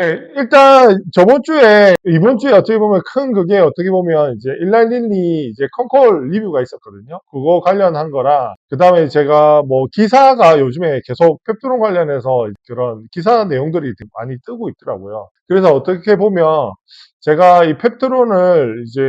네, 일단 저번 주에 이번 주에 어떻게 보면 큰 그게 어떻게 보면 이제 일라일리 이제 컨콜 리뷰가 있었거든요. 그거 관련한 거랑 그다음에 제가 뭐 기사가 요즘에 계속 펩트론 관련해서 그런 기사 내용들이 되게 많이 뜨고 있더라고요. 그래서 어떻게 보면 제가 이 펩트론을 이제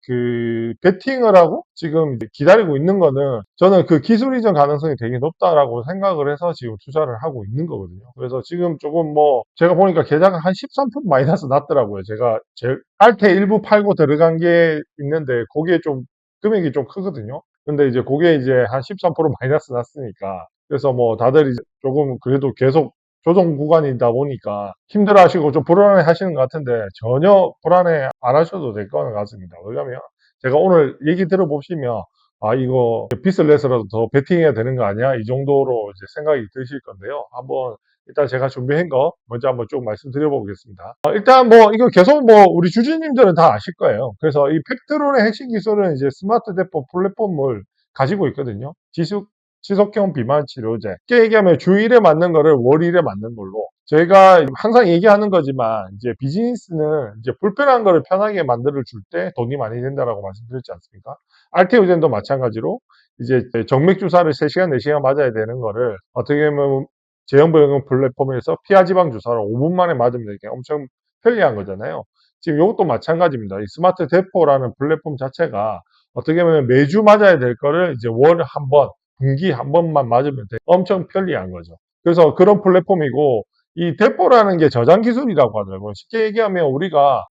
그 베팅을 하고 지금 이제 기다리고 있는 거는 저는 그 기술 이전 가능성이 되게 높다라고 생각을 해서 지금 투자를 하고 있는 거거든요. 그래서 지금 조금 뭐 제가 보니까 계좌가 한 13% 마이너스 났더라고요. 제가 제 알테 일부 팔고 들어간 게 있는데 그게 좀 금액이 좀 크거든요. 근데 이제 그게 이제 한 13% 마이너스 났으니까 그래서 뭐 다들 이제 조금 그래도 계속 조정 구간이다 보니까 힘들어하시고 좀 불안해 하시는 것 같은데 전혀 불안해 안 하셔도 될 것 같습니다. 왜냐면 제가 오늘 얘기 들어보시면 아 이거 빚을 내서라도 더 베팅해야 되는 거 아니야? 이 정도로 이제 생각이 드실 건데요. 한번 일단 제가 준비한 거 먼저 한번 쭉 말씀드려 보겠습니다. 일단 뭐 이거 계속 뭐 우리 주주님들은 다 아실 거예요. 그래서 이 팩트론의 핵심 기술은 이제 스마트 대포 플랫폼을 가지고 있거든요. 지속형 비만 치료제. 쉽게 얘기하면 주 1에 맞는 거를 월 1에 맞는 걸로. 저희가 항상 얘기하는 거지만 이제 비즈니스는 이제 불편한 거를 편하게 만들어 줄 때 돈이 많이 된다라고 말씀드렸지 않습니까? 알테오젠도 마찬가지로 이제 정맥 주사를 3시간, 4시간 맞아야 되는 거를 어떻게 보면 제형보형 플랫폼에서 피하 지방 주사를 5분 만에 맞으면 되게 엄청 편리한 거잖아요. 지금 이것도 마찬가지입니다. 이 스마트 대포라는 플랫폼 자체가 어떻게 보면 매주 맞아야 될 거를 이제 월에 한 번, 분기 한 번만 맞으면 돼. 엄청 편리한 거죠. 그래서 그런 플랫폼이고 이 대포라는 게 저장 기술이라고 하더라고요. 쉽게 얘기하면 우리가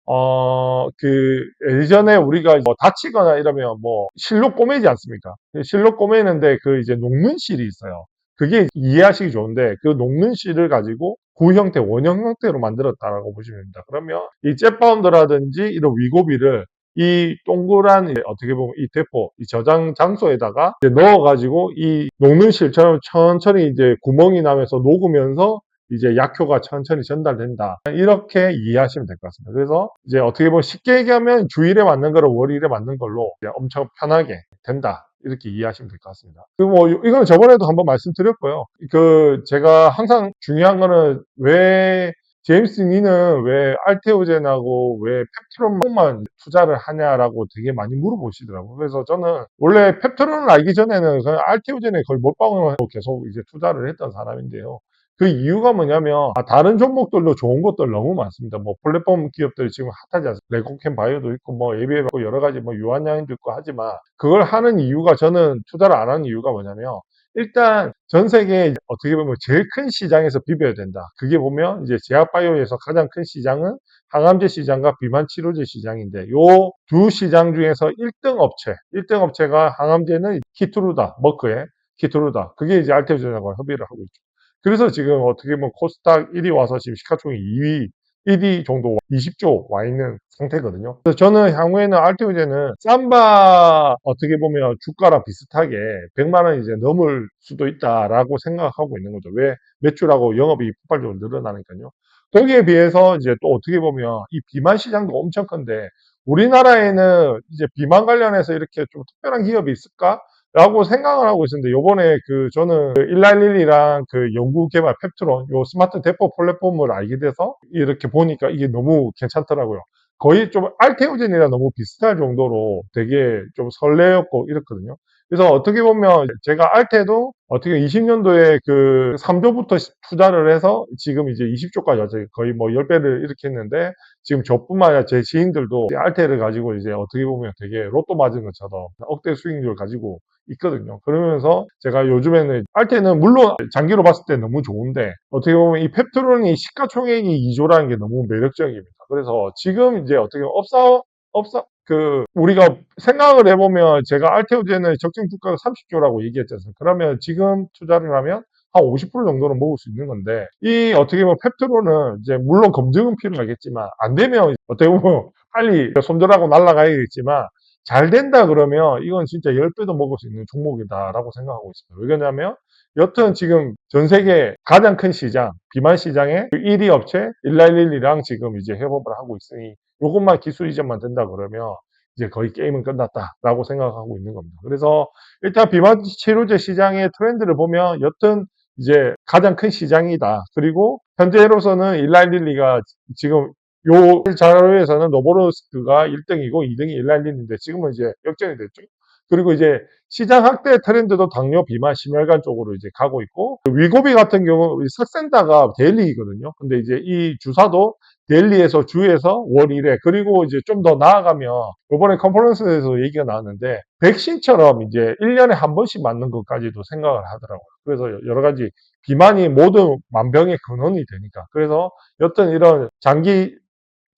그 예전에 우리가 뭐 다치거나 이러면 뭐 실로 꼬매지 않습니까? 실로 꼬매는데 그 이제 녹는 실이 있어요. 그게 이해하시기 좋은데 그 녹는 실을 가지고 구 형태, 원형 형태로 만들었다라고 보시면 됩니다. 그러면 이 jet바운드라든지 이런 위고비를 이 동그란 어떻게 보면 이 대포, 이 저장 장소에다가 넣어가지고 이 녹는 실처럼 천천히 이제 구멍이 나면서 녹으면서 이제 약효가 천천히 전달된다. 이렇게 이해하시면 될 것 같습니다. 그래서 이제 어떻게 보면 쉽게 얘기하면 주일에 맞는 거를 월일에 맞는 걸로 엄청 편하게 된다. 이렇게 이해하시면 될 것 같습니다. 그리고 뭐 이거는 저번에도 한번 말씀드렸고요. 그 제가 항상 중요한 거는 왜 제임스 니는 왜 알테오젠하고 왜 펩트론만 투자를 하냐라고 되게 많이 물어보시더라고요. 그래서 저는 원래 펩트론을 알기 전에는 그냥 알테오젠에 거의 몰빵을 하고 계속 이제 투자를 했던 사람인데요. 그 이유가 뭐냐면 다른 종목들도 좋은 것들 너무 많습니다. 뭐 플랫폼 기업들이 지금 핫하지 않습니까? 레고캠 바이오도 있고 뭐 ABM 있고 여러 가지 뭐 유한양도 있고 하지만 그걸 하는 이유가 저는 투자를 안 하는 이유가 뭐냐면 일단 전 세계 어떻게 보면 제일 큰 시장에서 비벼야 된다. 그게 보면 이제 제약바이오에서 가장 큰 시장은 항암제 시장과 비만 치료제 시장인데 요 두 시장 중에서 1등 업체, 1등 업체가 항암제는 키투루다, 머크의 키투루다. 그게 이제 알테오젠하고 협의를 하고 있죠. 그래서 지금 어떻게 보면 코스닥 1위 와서 지금 시가총액 2위, 1위 정도 20조 와 있는 상태거든요. 그래서 저는 향후에는 알테오젠은 삼바 어떻게 보면 주가랑 비슷하게 100만 원 이제 넘을 수도 있다라고 생각하고 있는 거죠. 왜 매출하고 영업이 폭발적으로 늘어나니까요. 거기에 비해서 이제 또 어떻게 보면 이 비만 시장도 엄청 큰데 우리나라에는 이제 비만 관련해서 이렇게 좀 특별한 기업이 있을까? 라고 생각을 하고 있었는데 요번에 그 저는 그 일라일리랑 그 연구개발 펩트론 요 스마트 대포 플랫폼을 알게 돼서 이렇게 보니까 이게 너무 괜찮더라고요. 거의 좀 알테오젠이랑 너무 비슷할 정도로 되게 좀 설레었고 이렇거든요. 그래서 어떻게 보면 제가 알테도 어떻게 20년도에 그 3조부터 투자를 해서 지금 이제 20조까지 거의 뭐 10배를 이렇게 했는데 지금 저뿐만 아니라 제 지인들도 알테를 가지고 이제 어떻게 보면 되게 로또 맞은 것처럼 억대 수익률을 가지고 있거든요. 그러면서 제가 요즘에는 알테는 물론 장기로 봤을 때 너무 좋은데 어떻게 보면 이 펩트론이 시가총액이 2조라는 게 너무 매력적입니다. 그래서 지금 이제 어떻게 보면 업사 우리가 생각을 해보면 제가 알테오젠의 적정 주가가 30조라고 얘기했지 않습니까? 그러면 지금 투자를 하면 한 50% 정도는 먹을 수 있는 건데 이 어떻게 보면 펩트론은 이제 물론 검증은 필요하겠지만 안 되면 어떻게 보면 빨리 손절하고 날아가야겠지만 잘 된다 그러면 이건 진짜 10배도 먹을 수 있는 종목이다라고 생각하고 있습니다. 왜냐하면 여튼 지금 전 세계 가장 큰 시장, 비만 시장의 1위 업체 일라일리랑 지금 이제 협업을 하고 있으니 이것만 기술 이전만 된다 그러면 이제 거의 게임은 끝났다라고 생각하고 있는 겁니다. 그래서 일단 비만 치료제 시장의 트렌드를 보면 여튼 이제 가장 큰 시장이다. 그리고 현재로서는 일라일릴리가 지금 요 자료에서는 노보로스크가 1등이고 2등이 일라일릴리인데 지금은 이제 역전이 됐죠. 그리고 이제 시장 확대 트렌드도 당뇨, 비만, 심혈관 쪽으로 이제 가고 있고 위고비 같은 경우 삭센다가 데일리거든요. 근데 이제 이 주사도 데일리에서 주에서 월 1회 그리고 이제 좀 더 나아가면 이번에 컨퍼런스에서 얘기가 나왔는데 백신처럼 이제 1년에 한 번씩 맞는 것까지도 생각을 하더라고요. 그래서 여러 가지 비만이 모든 만병의 근원이 되니까. 그래서 여튼 이런 장기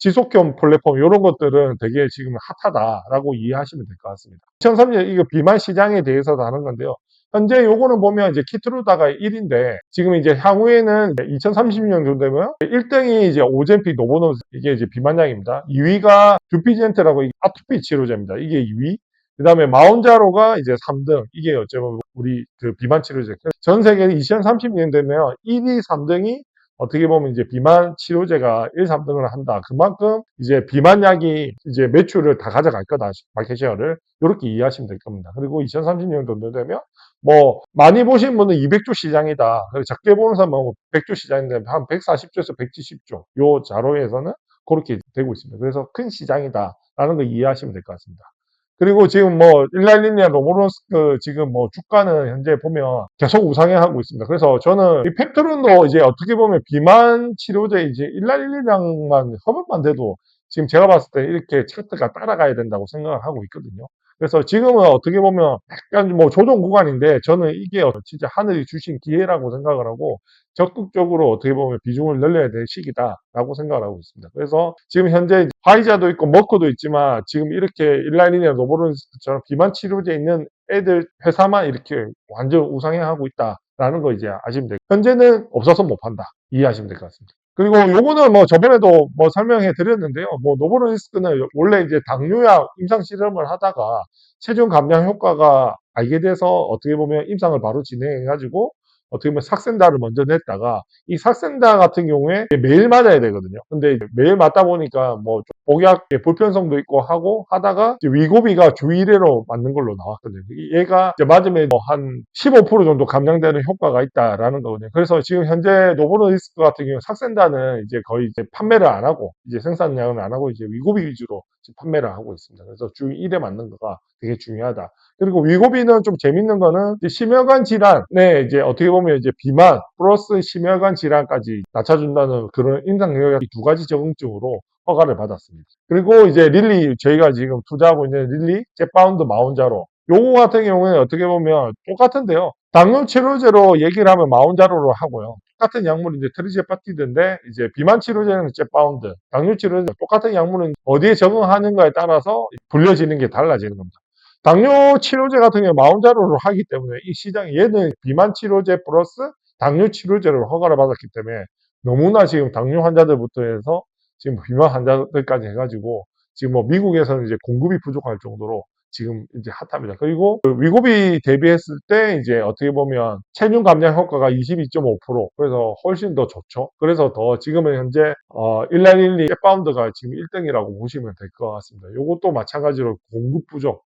지속형 플랫폼 이런 것들은 되게 지금 핫하다라고 이해하시면 될 것 같습니다. 2030년 이거 비만 시장에 대해서도 하는 건데요. 현재 요거는 보면 이제 키트루다가 1인데 지금 이제 향후에는 2030년 정도 되면 1등이 이제 오젠픽 노보노스 이게 이제 비만약입니다. 2위가 듀피젠트라고 아토피 치료제입니다. 이게 2위. 그 다음에 마운자로가 이제 3등. 이게 어쩌면 우리 그 비만 치료제. 전 세계 2030년 되면 1위, 3등이 어떻게 보면 이제 비만 치료제가 1, 3등을 한다. 그만큼 이제 비만약이 이제 매출을 다 가져갈 거다. 마켓쉐어를. 이렇게 이해하시면 될 겁니다. 그리고 2030년 정도 되면 뭐 많이 보신 분은 200조 시장이다. 적게 보는 사람은 100조 시장인데 한 140조에서 170조. 요 자료에서는 그렇게 되고 있습니다. 그래서 큰 시장이다라는 걸 이해하시면 될 것 같습니다. 그리고 지금 뭐 일라일리니아 노보로스크 지금 뭐 주가는 현재 보면 계속 우상향하고 있습니다. 그래서 저는 이 팩토론도 이제 어떻게 보면 비만 치료제 이제 일라일리량만 허브만 돼도 지금 제가 봤을 때 이렇게 차트가 따라가야 된다고 생각을 하고 있거든요. 그래서 지금은 어떻게 보면 약간 뭐 조정 구간인데 저는 이게 진짜 하늘이 주신 기회라고 생각을 하고 적극적으로 어떻게 보면 비중을 늘려야 될 시기다라고 생각을 하고 있습니다. 그래서 지금 현재 화이자도 있고 머크도 있지만 지금 이렇게 일라인이나 노보론스처럼 비만 치료제 있는 애들 회사만 이렇게 완전 우상향하고 있다라는 거 이제 아시면 돼요. 현재는 없어서 못 판다. 이해하시면 될 것 같습니다. 그리고 요거는 뭐 저번에도 뭐 설명해 드렸는데요. 뭐 노보론스크는 원래 이제 당뇨약 임상 실험을 하다가 체중 감량 효과가 알게 돼서 어떻게 보면 임상을 바로 진행해 가지고 어떻게 보면 삭센다를 먼저 냈다가 이 삭센다 같은 경우에 매일 맞아야 되거든요. 근데 매일 맞다 보니까 뭐 복약 불편성도 있고 하고 하다가 위고비가 주 1회로 맞는 걸로 나왔거든요. 얘가 맞으면 뭐 한 15% 정도 감량되는 효과가 있다라는 거거든요. 그래서 지금 현재 노보노디스크 같은 경우 삭센다는 이제 거의 이제 판매를 안 하고 이제 생산량을 안 하고 이제 위고비 위주로 판매를 하고 있습니다. 그래서 주 1회 맞는 거가 되게 중요하다. 그리고 위고비는 좀 재밌는 거는 심혈관 질환에 이제 어떻게 보면 이제 비만 플러스 심혈관 질환까지 낮춰준다는 그런 임상 영역이 두 가지 적응증으로 허가를 받았습니다. 그리고 이제 릴리 저희가 지금 투자하고 있는 릴리 젯바운드 마운자로 요거 같은 경우에는 어떻게 보면 똑같은데요. 당뇨 치료제로 얘기를 하면 마운자로로 하고요. 똑같은 약물이 이제 트리제파티드인데 이제 비만 치료제는 젯바운드, 당뇨 치료제는 똑같은 약물은 어디에 적응하는가에 따라서 불려지는 게 달라지는 겁니다. 당뇨 치료제 같은 경우 마운자로를 하기 때문에 이 시장이 얘는 비만 치료제 플러스 당뇨 치료제를 허가를 받았기 때문에 너무나 지금 당뇨 환자들부터 해서 지금 비만 환자들까지 해가지고 지금 뭐 미국에서는 이제 공급이 부족할 정도로 지금 이제 핫합니다. 그리고 그 위고비 대비했을 때 이제 어떻게 보면 체중 감량 효과가 22.5% 그래서 훨씬 더 좋죠. 그래서 더 지금은 현재 1912 셋바운드가 지금 1등이라고 보시면 될 것 같습니다. 이것도 마찬가지로 공급 부족.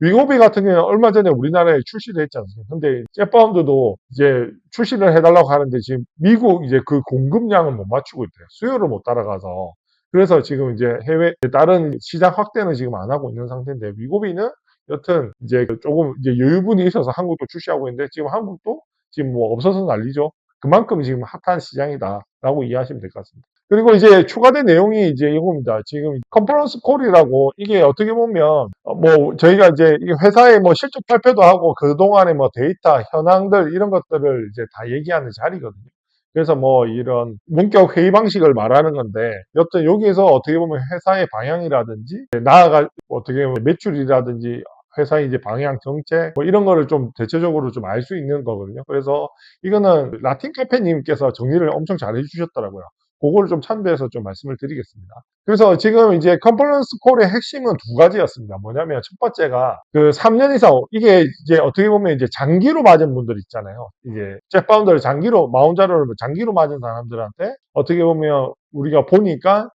위고비 같은 경우는 얼마 전에 우리나라에 출시를 했지 않습니까? 근데 셋바운드도 이제 출시를 해달라고 하는데 지금 미국 이제 그 공급량을 못 맞추고 있대요. 수요를 못 따라가서. 그래서 지금 이제 해외 다른 시장 확대는 지금 안 하고 있는 상태인데 위고비는 여튼 이제 조금 이제 여유분이 있어서 한국도 출시하고 있는데 지금 한국도 지금 뭐 없어서 난리죠. 그만큼 지금 핫한 시장이다라고 이해하시면 될 것 같습니다. 그리고 이제 추가된 내용이 이제 이겁니다. 지금 컨퍼런스 콜이라고 이게 어떻게 보면 뭐 저희가 이제 회사의 뭐 실적 발표도 하고 그동안의 뭐 데이터 현황들 이런 것들을 이제 다 얘기하는 자리거든요. 그래서 뭐 이런 문격 회의 방식을 말하는 건데 여튼 여기에서 어떻게 보면 회사의 방향이라든지 나아가 어떻게 보면 매출이라든지 회사의 이제 방향 정책 뭐 이런 거를 좀 대체적으로 좀 알 수 있는 거거든요. 그래서 이거는 라틴 카페님께서 정리를 엄청 잘 해주셨더라고요. 그거를 좀 참조해서 좀 말씀을 드리겠습니다. 그래서 지금 이제 컨퍼런스 콜의 핵심은 두 가지였습니다. 뭐냐면 첫 번째가 그 3년 이상 이게 이제 어떻게 보면 이제 장기로 맞은 분들 있잖아요. 이제 잭파운더를 장기로 마운자로를 장기로 맞은 사람들한테 어떻게 보면 우리가 보니까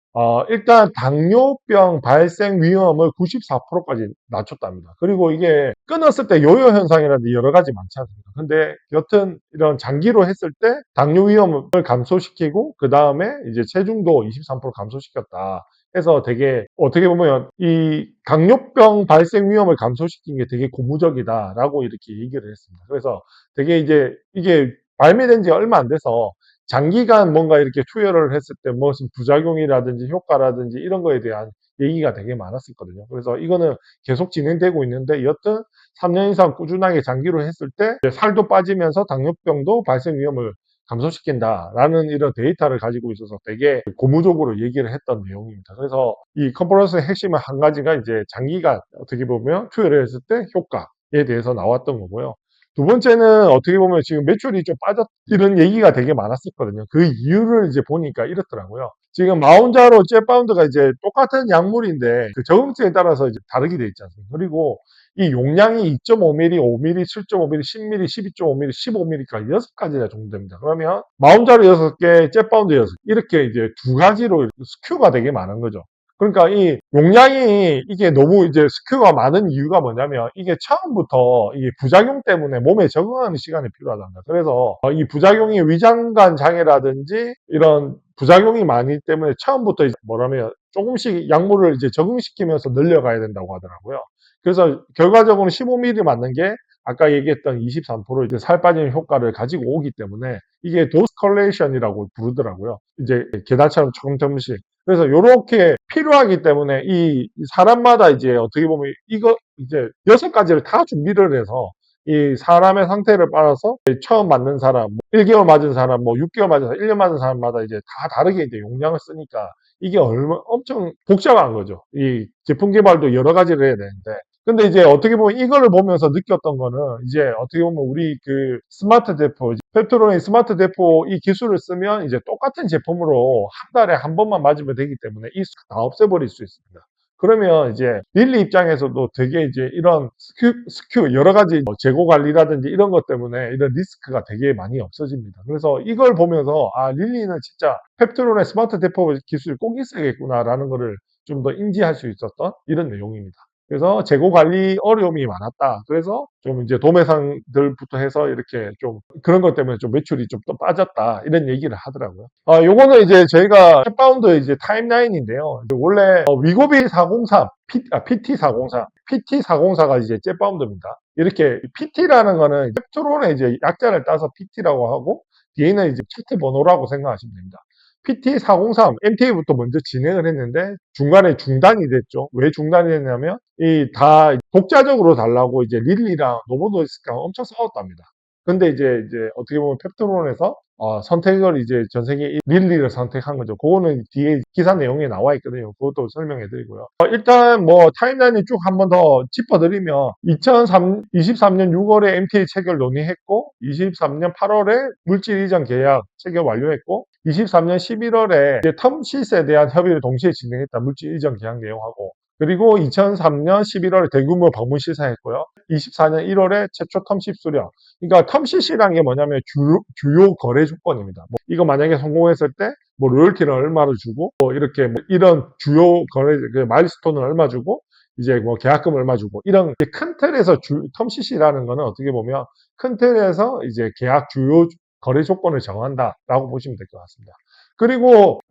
일단 당뇨병 발생 위험을 94%까지 낮췄답니다. 그리고 이게 끊었을 때 요요 현상이라든지 여러 가지 많지 않습니까? 근데 여튼 이런 장기로 했을 때 당뇨 위험을 감소시키고 그 다음에 이제 체중도 23% 감소시켰다. 해서 되게 어떻게 보면 이 당뇨병 발생 위험을 감소시킨 게 되게 고무적이다라고 이렇게 얘기를 했습니다. 그래서 되게 이제 이게 발매된 지 얼마 안 돼서 장기간 뭔가 이렇게 투여를 했을 때 무슨 부작용이라든지 효과라든지 이런 거에 대한 얘기가 되게 많았었거든요. 그래서 이거는 계속 진행되고 있는데 여튼 3년 이상 꾸준하게 장기로 했을 때 살도 빠지면서 당뇨병도 발생 위험을 감소시킨다라는 이런 데이터를 가지고 있어서 되게 고무적으로 얘기를 했던 내용입니다. 그래서 이 컨퍼런스의 핵심은 한 가지가 이제 장기간 어떻게 보면 투여를 했을 때 효과에 대해서 나왔던 거고요. 두 번째는 어떻게 보면 지금 매출이 좀 빠졌, 이런 얘기가 되게 많았었거든요. 그 이유를 이제 보니까 이렇더라고요. 지금 마운자로 jet바운드가 이제 똑같은 약물인데 그 적응증에 따라서 이제 다르게 돼 있지 않습니까? 그리고 이 용량이 2.5mm, 5mm, 7.5mm, 10mm, 12.5mm, 15mm까지 6가지가 정도 됩니다. 그러면 마운자로 6개, jet바운드 6개 이렇게 이제 두 가지로 스큐가 되게 많은 거죠. 그러니까 이 용량이 이게 너무 이제 스큐가 많은 이유가 뭐냐면 이게 처음부터 이 부작용 때문에 몸에 적응하는 시간이 필요하답니다. 그래서 이 부작용이 위장관 장애라든지 이런 부작용이 많기 때문에 처음부터 이제 뭐라면 조금씩 약물을 이제 적응시키면서 늘려가야 된다고 하더라고요. 그래서 결과적으로는 15mm 맞는 게 아까 얘기했던 23% 이제 살 빠지는 효과를 가지고 오기 때문에 이게 도스 컬레이션이라고 부르더라고요. 이제 계단처럼 조금씩. 그래서 이렇게 필요하기 때문에 이 사람마다 이제 어떻게 보면 이거 이제 6가지를 다 준비를 해서 이 사람의 상태를 따라서 처음 맞는 사람, 1개월 맞은 사람, 뭐 6개월 맞은 사람, 1년 맞은 사람마다 이제 다 다르게 이제 용량을 쓰니까 이게 엄청 복잡한 거죠. 이 제품 개발도 여러 가지를 해야 되는데. 근데 이제 어떻게 보면 이거를 보면서 느꼈던 거는 이제 어떻게 보면 우리 그 스마트 대포, 펩토론의 스마트 대포 이 기술을 쓰면 이제 똑같은 제품으로 한 달에 한 번만 맞으면 되기 때문에 이 다 없애버릴 수 있습니다. 그러면 이제 릴리 입장에서도 되게 이제 이런 스큐 여러 가지 재고 관리라든지 이런 것 때문에 이런 리스크가 되게 많이 없어집니다. 그래서 이걸 보면서 릴리는 진짜 펩트론의 스마트 대포 기술이 꼭 있어야겠구나라는 거를 좀 더 인지할 수 있었던 이런 내용입니다. 그래서 재고 관리 어려움이 많았다. 그래서 좀 이제 도매상들부터 해서 이렇게 좀 그런 것 때문에 좀 매출이 좀 더 빠졌다. 이런 얘기를 하더라고요. 요거는 이제 저희가 챗바운드 이제 타임라인인데요. 원래 위고비 403, PT403, PT404가 이제 챗바운드입니다. 이렇게 PT라는 거는 펩트론의 이제 약자를 따서 PT라고 하고 뒤에는 이제 차트 번호라고 생각하시면 됩니다. PT403, MTA부터 먼저 진행을 했는데 중간에 중단이 됐죠. 왜 중단이 됐냐면 이 다 독자적으로 달라고 이제 릴리랑 노보노디스크가 엄청 싸웠답니다. 근데 이제 어떻게 보면 펩트론에서 선택을 이제 전 세계 릴리를 선택한 거죠. 그거는 뒤에 기사 내용에 나와 있거든요. 그것도 설명해 드리고요. 일단 뭐 타임라인을 쭉 한 번 더 짚어드리면 2023년 6월에 MTA 체결 논의했고 23년 8월에 물질 이전 계약 체결 완료했고 23년 11월에 텀 시스에 대한 협의를 동시에 진행했다. 물질 이전 계약 내용하고 그리고 2003년 11월에 대규모 방문 시사했고요. 24년 1월에 최초 텀시 수령. 그러니까 텀시시라는 게 뭐냐면 주요 거래 조건입니다. 뭐 이거 만약에 성공했을 때 뭐 로열티는 얼마를 주고 뭐 이렇게 뭐 이런 주요 거래 마일스톤은 얼마 주고 이제 뭐 계약금 얼마 주고 이런 큰 틀에서 텀시시라는 거는 어떻게 보면 큰 틀에서 이제 계약 주요 거래 조건을 정한다라고 보시면 될 것 같습니다. 그리고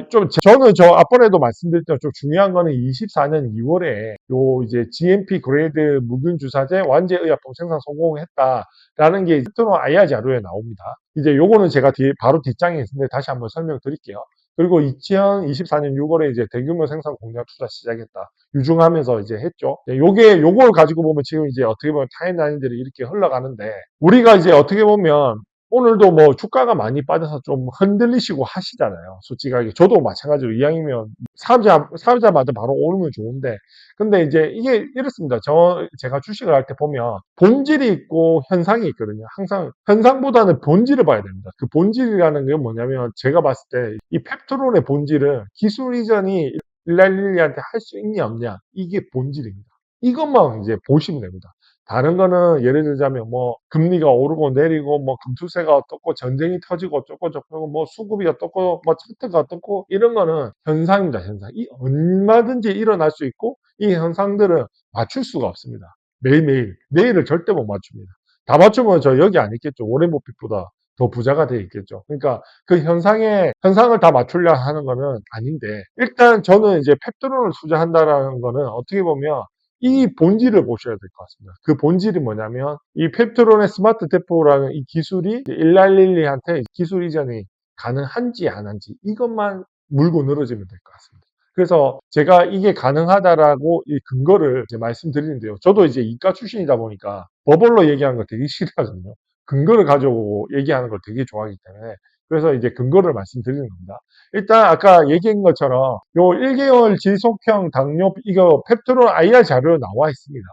좀 저는 저 앞번에도 말씀드렸던 좀 중요한 거는 24년 2월에 요 이제 GMP 그레이드 무균 주사제 완제 의약품 생산 성공했다라는 게 텍트론 IR 자료에 나옵니다. 이제 요거는 제가 바로 뒷장에 있는데 다시 한번 설명드릴게요. 그리고 2024년 6월에 이제 대규모 생산 공장 투자 시작했다. 유중하면서 이제 했죠. 요걸 가지고 보면 지금 이제 어떻게 보면 타임라인들이 이렇게 흘러가는데 우리가 이제 어떻게 보면 오늘도 뭐 주가가 많이 빠져서 좀 흔들리시고 하시잖아요. 솔직하게. 저도 마찬가지로 이왕이면 사자마자 바로 오르면 좋은데. 근데 이제 이게 이렇습니다. 제가 주식을 할 때 보면 본질이 있고 현상이 있거든요. 항상 현상보다는 본질을 봐야 됩니다. 그 본질이라는 게 뭐냐면 제가 봤을 때 이 펩트론의 본질은 기술 이전이 일랄릴리한테 할 수 있냐 없냐. 이게 본질입니다. 이것만 이제 보시면 됩니다. 다른 거는 예를 들자면 뭐 금리가 오르고 내리고 뭐 금투세가 어떻고 전쟁이 터지고 어쩌고 저쩌고 뭐 수급이 어떻고 뭐 차트가 어떻고 이런 거는 현상입니다. 현상. 이 얼마든지 일어날 수 있고 이 현상들은 맞출 수가 없습니다. 매일매일. 내일을 절대 못 맞춥니다. 다 맞추면 저 여기 안 있겠죠. 워렌 버핏보다 더 부자가 돼 있겠죠. 그러니까 그 현상을 다 맞추려 하는 거는 아닌데, 일단 저는 이제 펩트론을 투자한다라는 거는 어떻게 보면 이 본질을 보셔야 될 것 같습니다. 그 본질이 뭐냐면 이 펩트론의 스마트 대포라는 이 기술이 일랄릴리한테 기술 이전이 가능한지 안 한지 이것만 물고 늘어지면 될 것 같습니다. 그래서 제가 이게 가능하다라고 이 근거를 이제 말씀드리는데요. 저도 이제 이과 출신이다 보니까 버벌로 얘기하는 걸 되게 싫어하거든요. 근거를 가지고 얘기하는 걸 되게 좋아하기 때문에, 그래서 이제 근거를 말씀드리는 겁니다. 일단 아까 얘기한 것처럼 요 1개월 지속형 당뇨 이거 펩트론 IR 자료에 나와 있습니다.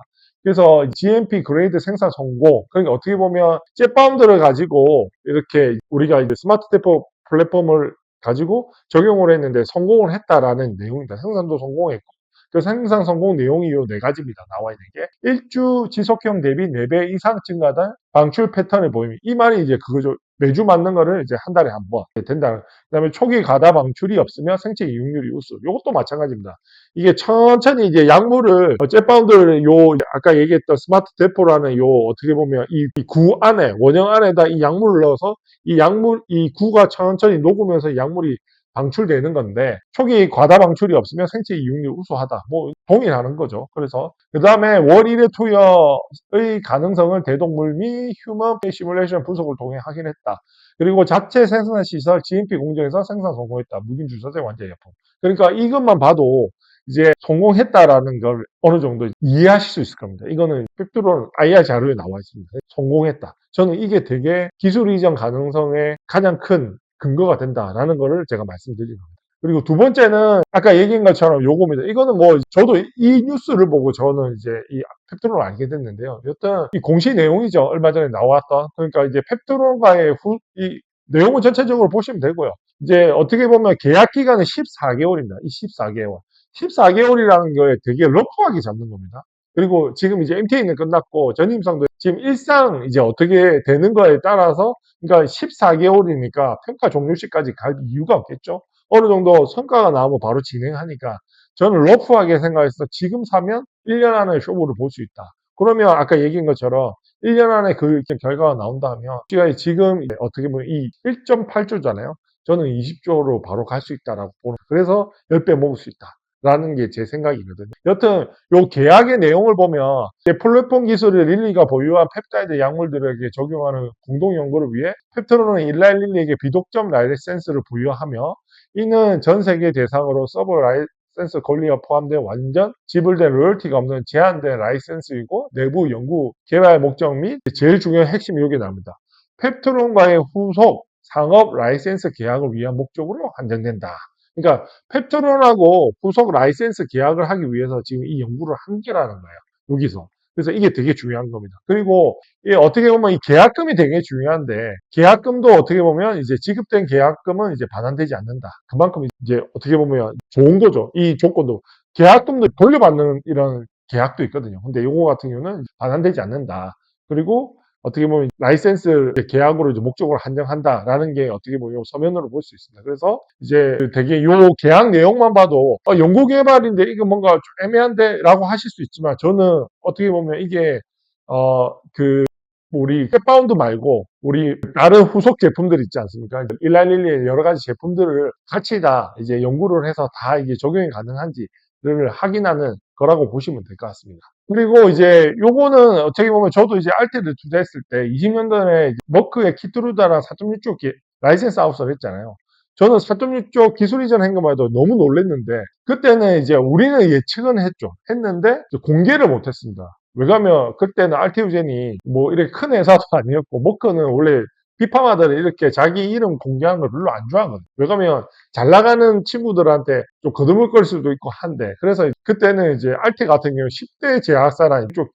그래서 GMP 그레이드 생산 성공, 그러니까 어떻게 보면 젯바운드를 가지고 이렇게 우리가 이제 스마트 대포 플랫폼을 가지고 적용을 했는데 성공을 했다라는 내용입니다. 생산도 성공했고, 그 생산 성공 내용이 이 네 가지입니다. 나와 있는 게 일주 지속형 대비 4배 이상 증가된 방출 패턴을 보입니다. 이 말이 이제 그거죠. 매주 맞는 거를 이제 한 달에 한 번 된다. 그다음에 초기 과다 방출이 없으며 생체 이용률이 우수. 이것도 마찬가지입니다. 이게 천천히 이제 약물을 젯바운드를 요 아까 얘기했던 스마트 대포라는 요 어떻게 보면 이 구 안에 원형 안에다 이 약물을 넣어서 이 구가 천천히 녹으면서 이 약물이 방출되는 건데, 초기 과다 방출이 없으면 생체 이용률 우수하다. 뭐 동일하는 거죠. 그래서 그 다음에 월 1회 투여의 가능성을 대동물 및 휴먼 시뮬레이션 분석을 통해 확인했다. 그리고 자체 생산 시설 GMP 공정에서 생산 성공했다. 무균 주사제 완제약품. 그러니까 이것만 봐도 이제 성공했다라는 걸 어느 정도 이해하실 수 있을 겁니다. 이거는 펩트론 IR 자료에 나와 있습니다. 성공했다. 저는 이게 되게 기술 이전 가능성의 가장 큰 근거가 된다라는 거를 제가 말씀드리는 겁니다. 그리고 두 번째는 아까 얘기한 것처럼 요겁니다. 이거는 뭐 저도 이 뉴스를 보고 저는 이제 이 펩트론을 알게 됐는데요. 여튼 이 공시 내용이죠. 얼마 전에 나왔던. 그러니까 이제 펩트론과의 이 내용은 전체적으로 보시면 되고요. 이제 어떻게 보면 계약 기간은 14개월입니다. 이 14개월. 14개월이라는 거에 되게 러프하게 잡는 겁니다. 그리고 지금 이제 MTA는 끝났고 전임상도 지금 일상 이제 어떻게 되는 거에 따라서, 그러니까 14개월이니까 평가 종료시까지 갈 이유가 없겠죠. 어느 정도 성과가 나오면 바로 진행하니까 저는 러프하게 생각해서 지금 사면 1년 안에 쇼부를 볼 수 있다. 그러면 아까 얘기한 것처럼 1년 안에 그 결과가 나온다면 지금 어떻게 보면 이 1.8조잖아요. 저는 20조로 바로 갈 수 있다라고 보는, 그래서 10배 먹을 수 있다. 라는 게 제 생각이거든요. 여튼 요 계약의 내용을 보면 플랫폼 기술을 릴리가 보유한 펩타이드 약물들에게 적용하는 공동 연구를 위해 펩트론은 일라이 릴리에게 비독점 라이센스를 부여하며, 이는 전 세계 대상으로 서브 라이센스 권리가 포함된 완전 지불된 로열티가 없는 제한된 라이센스이고, 내부 연구 개발 목적 및 제일 중요한 핵심 요구에 나옵니다. 펩트론과의 후속 상업 라이센스 계약을 위한 목적으로 한정된다. 그러니까 펩트론하고 후속 라이센스 계약을 하기 위해서 지금 이 연구를 한 게라는 거예요. 여기서. 그래서 이게 되게 중요한 겁니다. 그리고 어떻게 보면 이 계약금이 되게 중요한데, 계약금도 어떻게 보면 이제 지급된 계약금은 이제 반환되지 않는다. 그만큼 이제 어떻게 보면 좋은 거죠. 이 조건도. 계약금도 돌려받는 이런 계약도 있거든요. 근데 요거 같은 경우는 반환되지 않는다. 그리고 어떻게 보면 라이센스 계약으로 이제 목적을 한정한다라는 게 어떻게 보면 서면으로 볼 수 있습니다. 그래서 이제 되게 요 계약 내용만 봐도 연구개발인데 이거 뭔가 좀 애매한데라고 하실 수 있지만, 저는 어떻게 보면 이게 그 우리 펫바운드 말고 우리 다른 후속 제품들 있지 않습니까? 일라릴리의 여러 가지 제품들을 같이 다 이제 연구를 해서 다 이게 적용이 가능한지를 확인하는 거라고 보시면 될 것 같습니다. 그리고 이제 요거는 어떻게 보면 저도 이제 알테를 투자했을 때 20년 전에 머크의 키트루다랑 4.6조 라이센스 아웃을 했잖아요. 저는 4.6조 기술 이전 한 것만 해도 너무 놀랐는데, 그때는 이제 우리는 예측은 했는데 공개를 못 했습니다. 왜냐면 그때는 알테우젠이 뭐 이렇게 큰 회사도 아니었고, 머크는 원래 비파마들이 이렇게 자기 이름 공개하는 걸 별로 안 좋아하거든요. 왜냐면 잘 나가는 친구들한테 좀 거드물거릴 수도 있고 한데, 그래서 그때는 이제 알테 같은 경우 10대 제약사랑 이쪽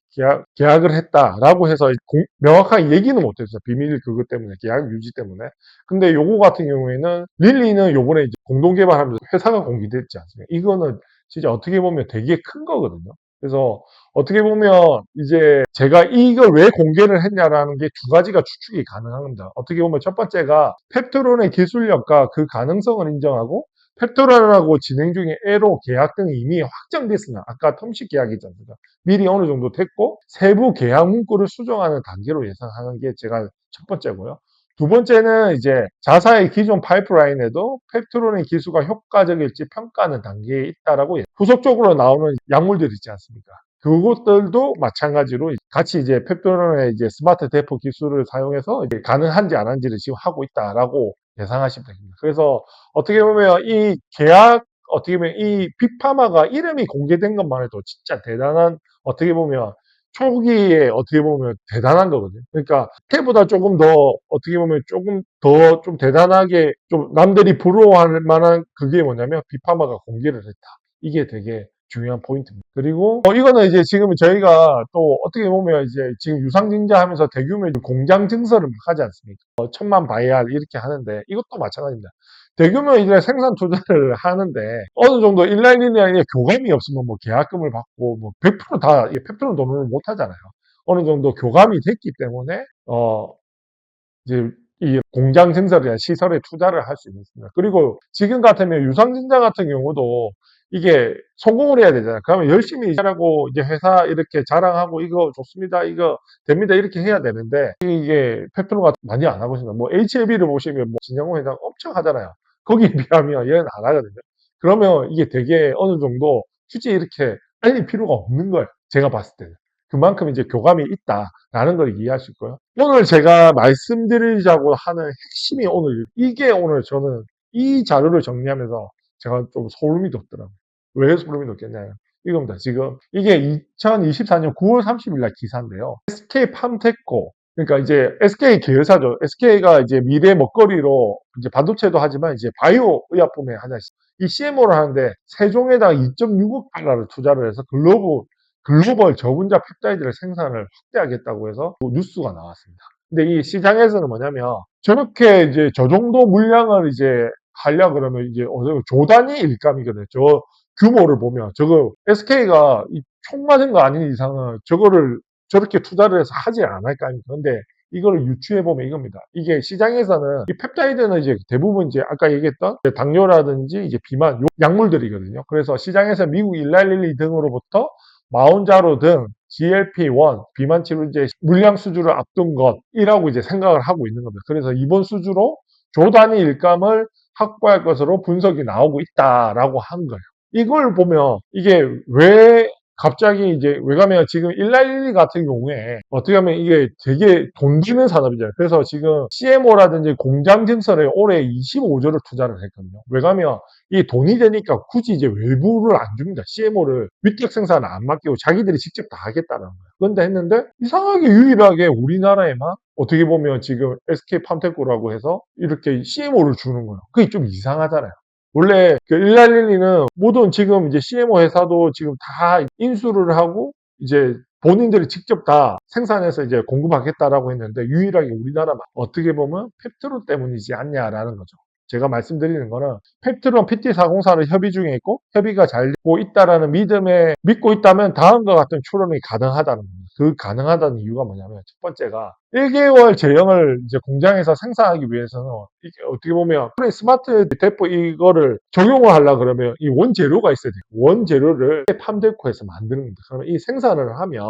계약을 했다라고 해서 명확하게 얘기는 못했어요. 비밀 그것 때문에, 계약 유지 때문에. 근데 요거 같은 경우에는 릴리는 요번에 이제 공동 개발하면서 회사가 공개됐지 않습니까? 이거는 진짜 어떻게 보면 되게 큰 거거든요. 그래서 어떻게 보면 이제 제가 이걸 왜 공개를 했냐라는 게 두 가지가 추측이 가능합니다. 어떻게 보면 첫 번째가 펩트론의 기술력과 그 가능성을 인정하고 펩트론하고 진행 중인 애로 계약 등이 이미 확정됐으나 아까 텀식 계약이잖아요. 미리 어느 정도 됐고 세부 계약 문구를 수정하는 단계로 예상하는 게 제가 첫 번째고요. 두 번째는 이제 자사의 기존 파이프라인에도 펩트론의 기수가 효과적일지 평가하는 단계에 있다라고 후속적으로 나오는 약물들 있지 않습니까? 그것들도 마찬가지로 같이 이제 펩트론의 이제 스마트 대포 기술을 사용해서 이제 가능한지 안 한지를 지금 하고 있다라고 예상하시면 됩니다. 그래서 어떻게 보면 이 계약 어떻게 보면 이 빅파마가 이름이 공개된 것만 해도 진짜 대단한 어떻게 보면 초기에 어떻게 보면 대단한 거거든요. 그러니까 때보다 조금 더 어떻게 보면 조금 더 좀 대단하게 좀 남들이 부러워할 만한 그게 뭐냐면 빅파마가 공개를 했다. 이게 되게 중요한 포인트입니다. 그리고 이거는 이제 지금 저희가 또 어떻게 보면 이제 지금 유상증자 하면서 대규모 공장 증설을 막 하지 않습니까? 1000만 바이알 이렇게 하는데 이것도 마찬가지입니다. 대규모 이제 생산 투자를 하는데 어느 정도 인라인이나 교감이 없으면 뭐 계약금을 받고 뭐 100%다 100% 돈을 못 하잖아요. 어느 정도 교감이 됐기 때문에 이제 이 공장 증설이나 시설에 투자를 할 수 있습니다. 그리고 지금 같으면 유상증자 같은 경우도 이게 성공을 해야 되잖아요. 그러면 열심히 일하고 이제 회사 이렇게 자랑하고 이거 좋습니다. 이거 됩니다. 이렇게 해야 되는데 이게 페트로가 많이 안 하고 있습니다. 뭐 HLB를 보시면 뭐 진영호 회장 엄청 하잖아요. 거기에 비하면 얘는 안 하거든요. 그러면 이게 되게 어느 정도 굳이 이렇게 알릴 필요가 없는 거예요. 제가 봤을 때는. 그만큼 이제 교감이 있다라는 걸 이해할 수 있고요. 오늘 제가 말씀드리자고 하는 핵심이 이게 오늘 저는 이 자료를 정리하면서 제가 좀 소름이 돋더라고요. 왜 소름이 돋겠냐요. 이겁니다. 지금 이게 2024년 9월 30일 날 기사인데요. SK팜테코 그러니까 이제 SK 계열사죠. SK가 이제 미래 먹거리로 이제 반도체도 하지만 이제 바이오 의약품의 하나씩 이 CMO를 하는데 세종에다가 2.6억 달러를 투자를 해서 글로벌 저분자 펩타이드를 생산을 확대하겠다고 해서 뉴스가 나왔습니다. 근데 이 시장에서는 뭐냐면 저렇게 이제 저 정도 물량을 이제 하려 그러면 이제 조단위 일감이거든요. 저 규모를 보면 저거 SK가 총 맞은 거 아닌 이상은 저거를 저렇게 투자를 해서 하지 않을 거 아닙니까? 근데 이걸 유추해 보면 이겁니다. 이게 시장에서는 이 펩타이드는 이제 대부분 이제 아까 얘기했던 당뇨라든지 이제 비만 약물들이거든요. 그래서 시장에서 미국 일라일리 등으로부터 마운자로 등 GLP-1 비만 치료제 물량 수주를 앞둔 것이라고 이제 생각을 하고 있는 겁니다. 그래서 이번 수주로 조 단위 일감을 확보할 것으로 분석이 나오고 있다라고 한 거예요. 이걸 보면 이게 왜 갑자기 이제 왜냐면 지금 일라일리 같은 경우에 어떻게 하면 이게 되게 돈 드는 산업이잖아요. 그래서 지금 CMO라든지 공장 증설에 올해 25조를 투자를 했거든요. 왜냐면 이 돈이 되니까 굳이 이제 외부를 안 줍니다. CMO를 위탁 생산을 안 맡기고 자기들이 직접 다 하겠다는 거예요. 그런데 했는데 이상하게 유일하게 우리나라에만 어떻게 보면 지금 SK팜테코라고 해서 이렇게 CMO를 주는 거예요. 그게 좀 이상하잖아요. 원래 그 일랄릴리는 모든 지금 이제 CMO 회사도 지금 다 인수를 하고 이제 본인들이 직접 다 생산해서 이제 공급하겠다라고 했는데 유일하게 우리나라만 어떻게 보면 펩트론 때문이지 않냐라는 거죠. 제가 말씀드리는 거는 펩트론 PT404를 협의 중에 있고 협의가 잘 되고 있다라는 믿음에 믿고 있다면 다음과 같은 추론이 가능하다는 겁니다. 그 가능하다는 이유가 뭐냐면 첫 번째가 1개월 제형을 이제 공장에서 생산하기 위해서는 이게 어떻게 보면 스마트 대포 이거를 적용을 하려 그러면 이 원재료가 있어야 돼요. 원재료를 팜데코에서 만드는 겁니다. 그러면 이 생산을 하면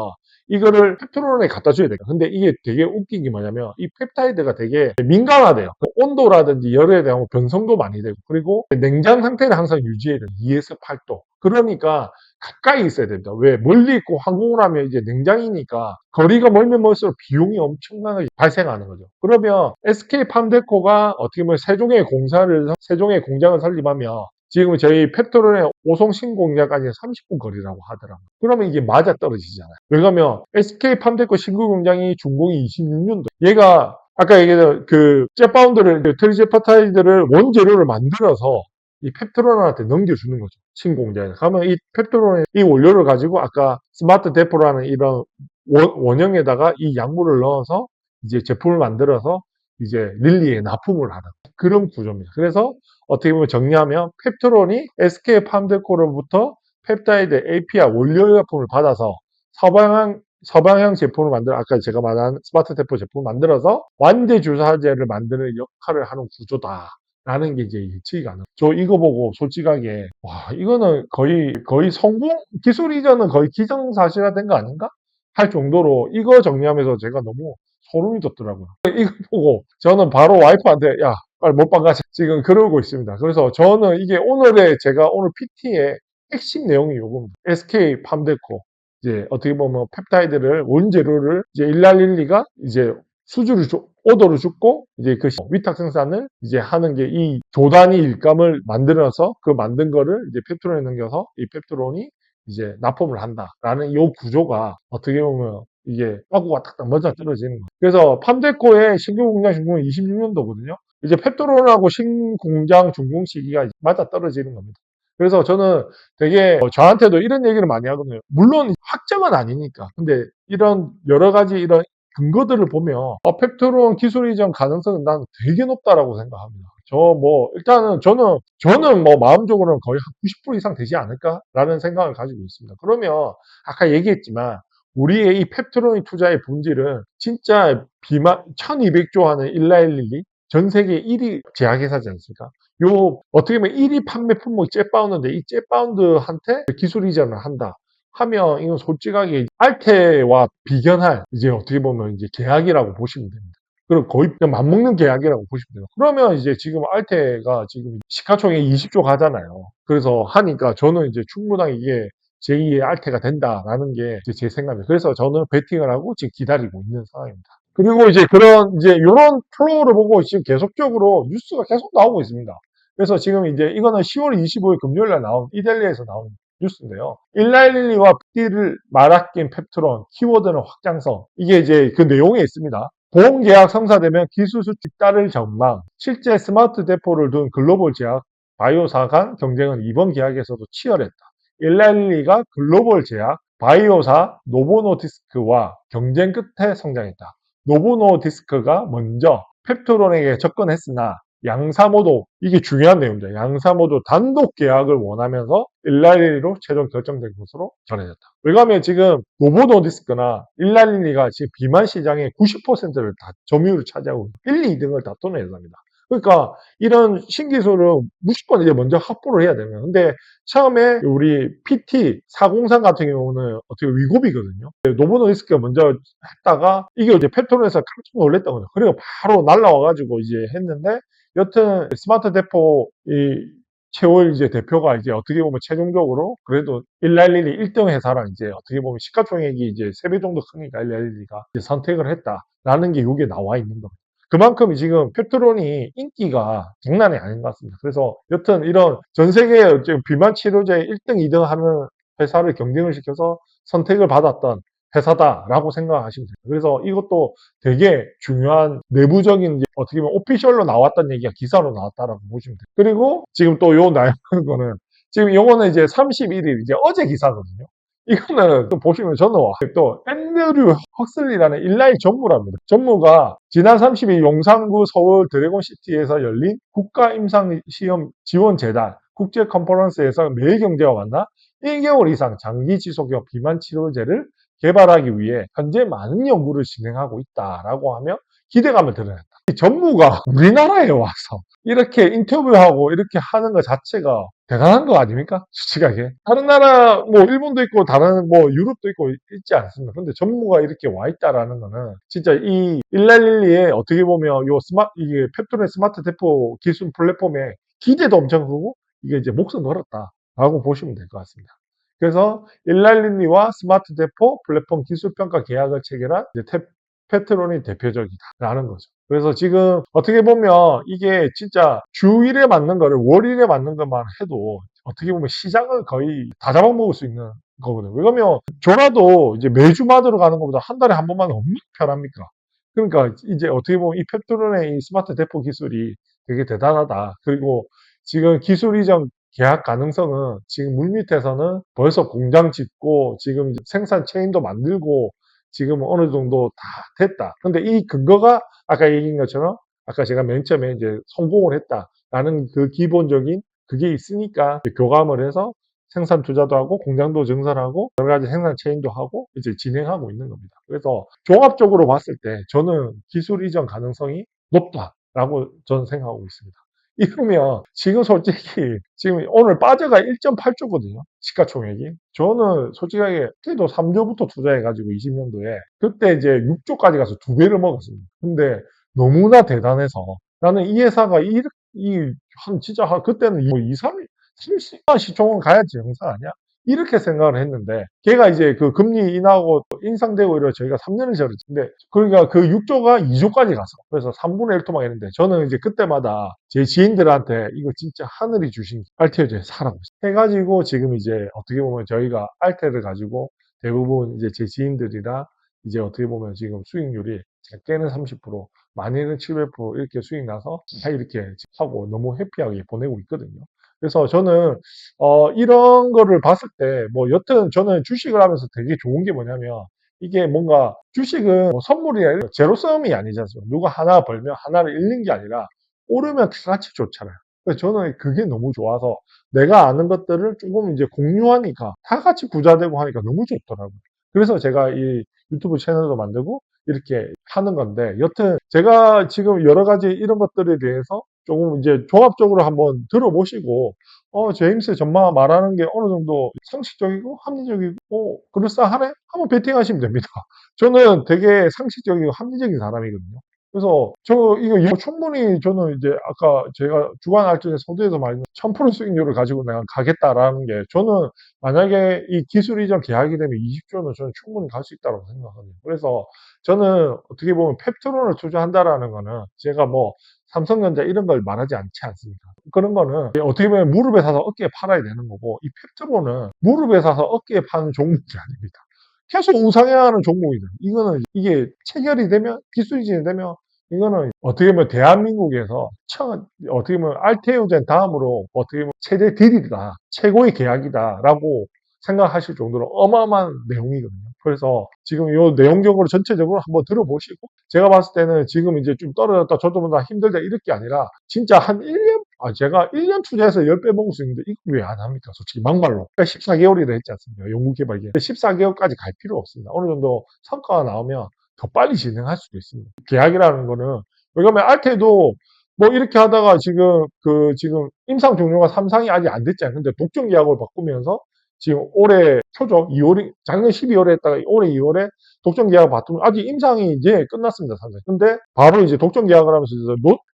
이거를 펩트론에 갖다 줘야 돼요. 근데 이게 되게 웃긴 게 뭐냐면 이 펩타이드가 되게 민감하대요. 온도라든지 열에 대한 변성도 많이 되고 그리고 냉장 상태는 항상 유지해야 돼요. 2에서 8도. 그러니까 가까이 있어야 됩니다. 왜? 멀리 있고 항공을 하면 이제 냉장이니까 거리가 멀면 멀수록 비용이 엄청나게 발생하는 거죠. 그러면 SK팜데코가 어떻게 보면 세종에 공장을 설립하면 지금 저희 펩트론의 오송 신공장까지 30분 거리라고 하더라고요. 그러면 이게 맞아 떨어지잖아요. 왜냐면 SK팜데코 신구 공장이 준공이 26년도. 얘가 아까 얘기했던 그 jet바운드를 트리제파타이드를 원재료를 만들어서 이 펩트론한테 넘겨주는 거죠. 신공장에. 그러면 이 펩트론의 이 원료를 가지고 아까 스마트 데포라는 이런 원형에다가 이 약물을 넣어서 이제 제품을 만들어서 이제 릴리에 납품을 하는 그런 구조입니다. 그래서 어떻게 보면 정리하면 펩트론이 SK팜데코로부터 펩타이드 API 원료약품을 받아서 서방향 제품을 만들어, 아까 제가 말한 스마트 대포 제품을 만들어서 완제 주사제를 만드는 역할을 하는 구조다라는 게 이제 예측이 가능. 저 이거 보고 솔직하게 와, 이거는 거의 성공 기술 이전은 거의 기정사실화된 거 아닌가? 할 정도로 이거 정리하면서 제가 너무 소름이 돋더라고요. 이거 보고 저는 바로 와이프한테 야, 빨리 못방 가자 지금 그러고 있습니다. 그래서 저는 이게 제가 오늘 PT의 핵심 내용이 요겁니다. SK 팜데코 이제 어떻게 보면 펩타이드를 원재료를 이제 일랄릴리가 이제 오더를 줬고 이제 그 위탁 생산을 이제 하는 게 이 조단위 일감을 만들어서 그 만든 거를 이제 펩트론에 넘겨서 이 펩트론이 이제 납품을 한다라는 이 구조가 어떻게 보면 이게 빠구가 탁탁 맞아 떨어지는 거예요. 그래서 팜데코의 신규 공장 준공은 26년도거든요. 이제 펩트론하고 신공장 준공 시기가 맞아 떨어지는 겁니다. 그래서 저는 되게 저한테도 이런 얘기를 많이 하거든요. 물론 확정은 아니니까. 근데 이런 여러 가지 이런 근거들을 보면 펩트론 기술 이전 가능성은 난 되게 높다라고 생각합니다. 일단은 저는 뭐 마음적으로는 거의 한 90% 이상 되지 않을까라는 생각을 가지고 있습니다. 그러면 아까 얘기했지만 우리의 이 펩트론의 투자의 본질은 진짜 1200조 하는 일라일릴리 전 세계 1위 제약회사지 않습니까? 어떻게 보면 1위 판매 품목이 jet바운드인데 이 jet바운드한테 기술 이전을 한다 하면 이건 솔직하게 알테와 비견할 이제 어떻게 보면 이제 계약이라고 보시면 됩니다. 그럼 거의 그냥 맞먹는 계약이라고 보시면 돼요. 그러면 이제 지금 알테가 지금 시가총액 20조 가잖아요. 그래서 하니까 저는 이제 충분하게 이게 제2의 알테가 된다라는 게 제 생각입니다. 그래서 저는 베팅을 하고 지금 기다리고 있는 상황입니다. 그리고 이제 이런 플로우를 보고 지금 계속적으로 뉴스가 계속 나오고 있습니다. 그래서 지금 이제 이거는 10월 25일 금요일 날 나온 이델리아에서 나온 뉴스인데요. 일라일리와 띠를 말아낀 펩트론, 키워드는 확장성. 이게 이제 그 내용에 있습니다. 보험계약 성사되면 기술 수출 따를 전망. 실제 스마트 대포를 둔 글로벌 제약 바이오사 간 경쟁은 이번 계약에서도 치열했다. 일라일리가 글로벌 제약 바이오사 노보노디스크와 경쟁 끝에 성장했다. 노보노디스크가 먼저 펩트론에게 접근했으나 양사모도 이게 중요한 내용입니다. 양사모도 단독 계약을 원하면서 일랄리로 최종 결정된 것으로 전해졌다. 왜냐하면 지금 노보노디스크나 일랄리가 지금 비만 시장의 90%를 다 점유율을 차지하고 1, 2등을 다투는 회사입니다. 그러니까 이런 신기술은 무조건 이제 먼저 확보를 해야 되는. 근데 처음에 우리 PT403 같은 경우는 어떻게 위고비거든요. 노보노디스크가 먼저 했다가 이게 이제 펩트론에서 깜짝 놀랐던 거죠. 그리고 바로 날라와가지고 이제 했는데 여튼 스마트 대포 최월 이제 대표가 이제 어떻게 보면 최종적으로 그래도 일랄릴리 1등 회사랑 이제 어떻게 보면 시가총액이 이제 3배 정도 크니까 일랄릴리가 선택을 했다라는 게 여기에 나와 있는 겁니다. 그만큼 지금 펩트론이 인기가 장난이 아닌 것 같습니다. 그래서 여튼 이런 전 세계 지금 비만 치료제 1등, 2등 하는 회사를 경쟁을 시켜서 선택을 받았던 회사다라고 생각하시면 됩니다. 그래서 이것도 되게 중요한 내부적인 어떻게 보면 오피셜로 나왔던 얘기가 기사로 나왔다라고 보시면 돼요. 그리고 지금 또 요 나열하는 거는 지금 요거는 이제 31일 이제 어제 기사거든요. 이거는 또 보시면 저는 또 앤드류 헉슬리라는 일라이 전무랍니다. 전무가 지난 30일 용산구 서울 드래곤시티에서 열린 국가임상시험 지원재단 국제 컨퍼런스에서 매일경제와 만나 1개월 이상 장기 지속형 비만 치료제를 개발하기 위해 현재 많은 연구를 진행하고 있다라고 하며 기대감을 드러냈다. 이 전무가 우리나라에 와서 이렇게 인터뷰하고 이렇게 하는 것 자체가 대단한 거 아닙니까? 솔직하게. 다른 나라, 뭐, 일본도 있고, 다른, 뭐, 유럽도 있고, 있지 않습니까? 근데 전무가 이렇게 와 있다라는 거는, 진짜 이 1랄릴리에 어떻게 보면, 이게 펩트론의 스마트 대포 기술 플랫폼에 기대도 엄청 크고, 이게 이제 목숨 걸었다라고 보시면 될 것 같습니다. 그래서 일랄릴리와 스마트 대포 플랫폼 기술평가 계약을 체결한 펩트론이 대표적이다라는 거죠. 그래서 지금 어떻게 보면 이게 진짜 주 1에 맞는 거를 월 1에 맞는 것만 해도 어떻게 보면 시장을 거의 다 잡아먹을 수 있는 거거든요. 왜냐면 저라도 이제 매주 받으러 가는 것보다 한 달에 한 번만 얼마나 편합니까? 그러니까 이제 어떻게 보면 이 펩트론의 이 스마트 대포 기술이 되게 대단하다. 그리고 지금 기술 이전 계약 가능성은 지금 물밑에서는 벌써 공장 짓고 지금 생산 체인도 만들고 지금 어느 정도 다 됐다. 근데 이 근거가 아까 얘기한 것처럼 아까 제가 맨 처음에 이제 성공을 했다라는 그 기본적인 그게 있으니까 교감을 해서 생산 투자도 하고 공장도 증설하고 여러 가지 생산 체인도 하고 이제 진행하고 있는 겁니다. 그래서 종합적으로 봤을 때 저는 기술 이전 가능성이 높다라고 저는 생각하고 있습니다. 이러면 지금 솔직히 지금 오늘 빠져가 1.8조거든요. 시가총액이. 저는 솔직하게 그때도 3조부터 투자해가지고 20년도에 그때 이제 6조까지 가서 2배를 먹었습니다. 근데 너무나 대단해서 나는 이 회사가 진짜 그때는 뭐 2, 3, 30만 시총은 가야지 영상 아니야? 이렇게 생각을 했는데 걔가 이제 그 금리 인하고 인상되고 이래 저희가 3년을 절었지. 근데 그러니까 그 6조가 2조까지 갔어. 그래서 3분의 1 토막 했는데 저는 이제 그때마다 제 지인들한테 이거 진짜 하늘이 주신 알테오제 사라고 해가지고 지금 이제 어떻게 보면 저희가 알테를 가지고 대부분 이제 제 지인들이랑 이제 어떻게 보면 지금 수익률이 작게는 30%, 많이는 700% 이렇게 수익 나서 다 이렇게 하고 너무 해피하게 보내고 있거든요. 그래서 저는 이런 거를 봤을 때 뭐 여튼 저는 주식을 하면서 되게 좋은 게 뭐냐면 이게 뭔가 주식은 뭐 선물이나 제로섬이 아니지 않습니까? 누가 하나 벌면 하나를 잃는 게 아니라 오르면 다 같이 좋잖아요. 그래서 저는 그게 너무 좋아서 내가 아는 것들을 조금 이제 공유하니까 다 같이 부자 되고 하니까 너무 좋더라고요. 그래서 제가 이 유튜브 채널도 만들고 이렇게 하는 건데 여튼 제가 지금 여러 가지 이런 것들에 대해서 조금 이제 종합적으로 한번 들어보시고 제임스 전마 말하는 게 어느 정도 상식적이고 합리적이고 그럴싸하네? 한번 베팅하시면 됩니다. 저는 되게 상식적이고 합리적인 사람이거든요. 그래서 이거 충분히 저는 이제 아까 제가 주간 알뜰에 서두에서 말했는 1000% 수익률을 가지고 내가 가겠다라는 게 저는 만약에 이 기술 이전 계약이 되면 20조는 저는 충분히 갈 수 있다고 생각합니다. 그래서 저는 어떻게 보면 펩트론을 투자한다라는 거는 제가 뭐 삼성전자 이런 걸 말하지 않지 않습니까? 그런 거는 어떻게 보면 무릎에 사서 어깨에 팔아야 되는 거고 이 펩트론은 무릎에 사서 어깨에 파는 종목이 아닙니다. 계속 우상해야 하는 종목이죠. 이거는 이게 체결이 되면 기술이진이 되면 이거는 어떻게 보면 대한민국에서 어떻게 보면 알테오젠 다음으로 어떻게 보면 최대 딜이다, 최고의 계약이다라고 생각하실 정도로 어마어마한 내용이거든요. 그래서 지금 이 내용적으로 전체적으로 한번 들어보시고 제가 봤을 때는 지금 이제 좀 떨어졌다 저쪽보다 힘들다 이럴 게 아니라 진짜 한 1년 제가 1년 투자해서 10배 먹을 수 있는데 이거 왜 안 합니까? 솔직히 막말로. 14개월이라 했지 않습니까? 연구개발기. 14개월까지 갈 필요 없습니다. 어느 정도 성과가 나오면 더 빨리 진행할 수도 있습니다. 계약이라는 거는 왜냐면 알테도 뭐 이렇게 하다가 지금 임상 종료가 3상이 아직 안 됐잖아요. 근데 독점 계약을 바꾸면서 지금 올해 초죠. 2월이 작년 12월에 했다가 올해 2월에 독점 계약을 바꾸면 아직 임상이 이제 끝났습니다. 사실. 근데 바로 이제 독점 계약을 하면서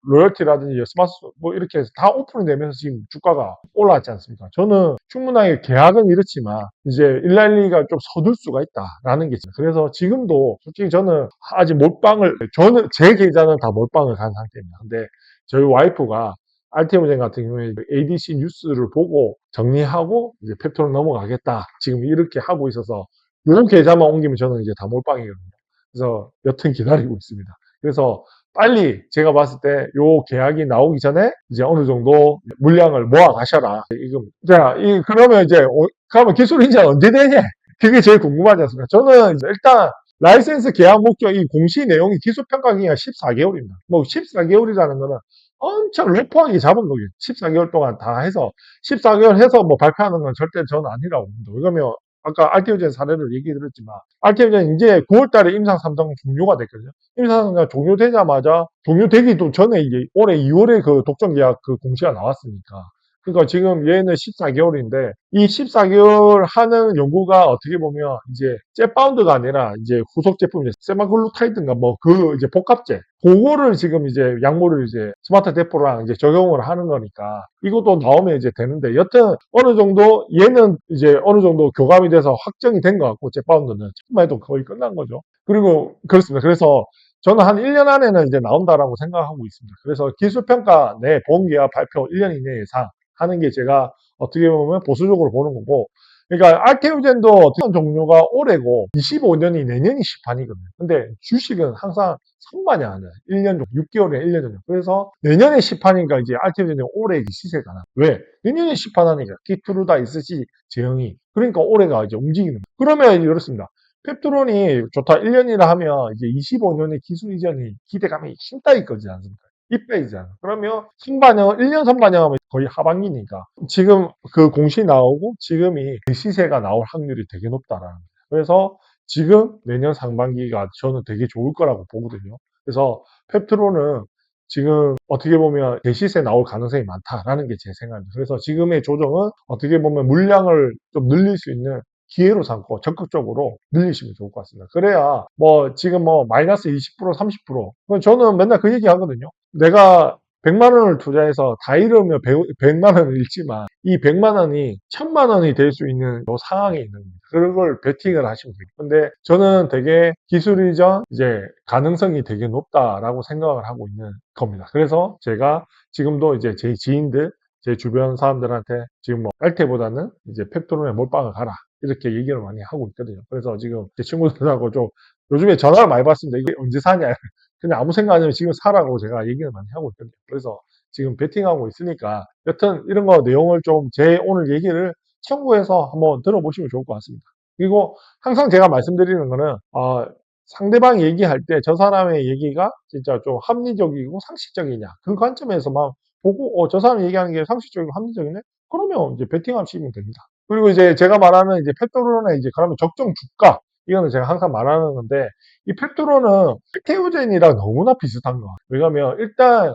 로열티라든지 스마트 뭐 이렇게 해서 다 오픈이 되면서 지금 주가가 올라왔지 않습니까? 저는 충분하게 계약은 이렇지만 이제 112가 좀 서둘 수가 있다라는 게 있어요. 그래서 지금도 솔직히 저는 아직 저는 제 계좌는 다 몰빵을 간 상태입니다. 근데 저희 와이프가 알테오젠 같은 경우에 ADC 뉴스를 보고 정리하고 이제 펩토로 넘어가겠다. 지금 이렇게 하고 있어서 요 계좌만 옮기면 저는 이제 다 몰빵이거든요. 그래서 여튼 기다리고 있습니다. 그래서 빨리 제가 봤을 때 요 계약이 나오기 전에 이제 어느 정도 물량을 모아 가셔라. 자, 그러면 이제 그러면 기술 인증 언제 되냐? 그게 제일 궁금하지 않습니까? 저는 일단 라이센스 계약 목적 이 공시 내용이 기술 평가 기간이 14개월입니다. 뭐 14개월이라는 거는 엄청 래퍼하게 잡은 거예요. 14개월 동안 다 해서 14개월 해서 뭐 발표하는 건 절대 저는 아니라고 봅니다. 왜냐면 아까 알테오젠 사례를 얘기 드렸지만 알테오젠 이제 9월달에 임상 3상 종료가 됐거든요. 임상 3상 종료되자마자 종료되기도 전에 이제 올해 2월에 그 독점 계약 그 공시가 나왔으니까 그러니까 지금 얘는 14개월인데 이 14개월 하는 연구가 어떻게 보면 이제 잽바운드가 아니라 이제 후속 제품 세마글루타이드인가 뭐 그 이제 복합제 그거를 지금 이제 약물을 이제 스마트 대포랑 이제 적용을 하는 거니까 이것도 나오면 이제 되는데 여튼 어느 정도 얘는 이제 어느 정도 교감이 돼서 확정이 된 것 같고 잽바운드는 조금만 해도 거의 끝난 거죠. 그리고 그렇습니다. 그래서 저는 한 1년 안에는 이제 나온다라고 생각하고 있습니다. 그래서 기술평가 내 보험계약 발표 1년 이내 예상 하는 게 제가 어떻게 보면 보수적으로 보는 거고 그러니까 알테오젠도 종료가 올해고 25년이 내년이 시판이거든요. 근데 주식은 항상 상반이 아니에요. 1년 종 6개월에 1년 종료. 그래서 내년에 시판이니까 이제 알테오젠이 올해 시세가 나. 왜? 내년에 시판하니까 키투르다 있으시 제형이. 그러니까 올해가 이제 움직이는 거예요. 그러면 이렇습니다. 펩트론이 좋다 1년이라 하면 이제 25년의 기술 이전이 기대감이 힘따위 거지 않습니까? 이빼이잖아. 그러면 선반영, 1년 선반영하면 거의 하반기니까. 지금 그 공시 나오고 지금이 그 시세가 나올 확률이 되게 높다라는 거예요. 그래서 지금 내년 상반기가 저는 되게 좋을 거라고 보거든요. 그래서 펩트로는 지금 어떻게 보면 대시세 나올 가능성이 많다라는 게 제 생각입니다. 그래서 지금의 조정은 어떻게 보면 물량을 좀 늘릴 수 있는 기회로 삼고 적극적으로 늘리시면 좋을 것 같습니다. 그래야 뭐 지금 뭐 마이너스 20% 30% 저는 맨날 그 얘기 하거든요. 내가 100만 원을 투자해서 다 잃으면 100만 원을 잃지만 이 100만 원이 1000만 원이 될 수 있는 요 상황에 있는 겁니다. 그런 걸 베팅을 하시면 돼요. 근데 저는 되게 기술 이전 이제 가능성이 되게 높다라고 생각을 하고 있는 겁니다. 그래서 제가 지금도 이제 제 지인들 제 주변 사람들한테 지금 뭐 알테보다는 이제 펩트론에 몰빵을 가라 이렇게 얘기를 많이 하고 있거든요. 그래서 지금 제 친구들하고 좀 요즘에 전화를 많이 받습니다. 이게 언제 사냐. 그냥 아무 생각 안 하면 지금 사라고 제가 얘기를 많이 하고 있거든요. 그래서 지금 베팅하고 있으니까 여튼 이런 거 내용을 좀 제 오늘 얘기를 참고해서 한번 들어보시면 좋을 것 같습니다. 그리고 항상 제가 말씀드리는 거는 상대방 얘기할 때 저 사람의 얘기가 진짜 좀 합리적이고 상식적이냐 그 관점에서만 보고 저 사람이 얘기하는 게 상식적이고 합리적이네? 그러면 이제 베팅하시면 됩니다. 그리고 이제 제가 말하는 이제 펩토론의 이제 그러면 적정 주가 이거는 제가 항상 말하는 건데 이 펩토론은 테오젠이랑 너무나 비슷한 거. 왜냐면 일단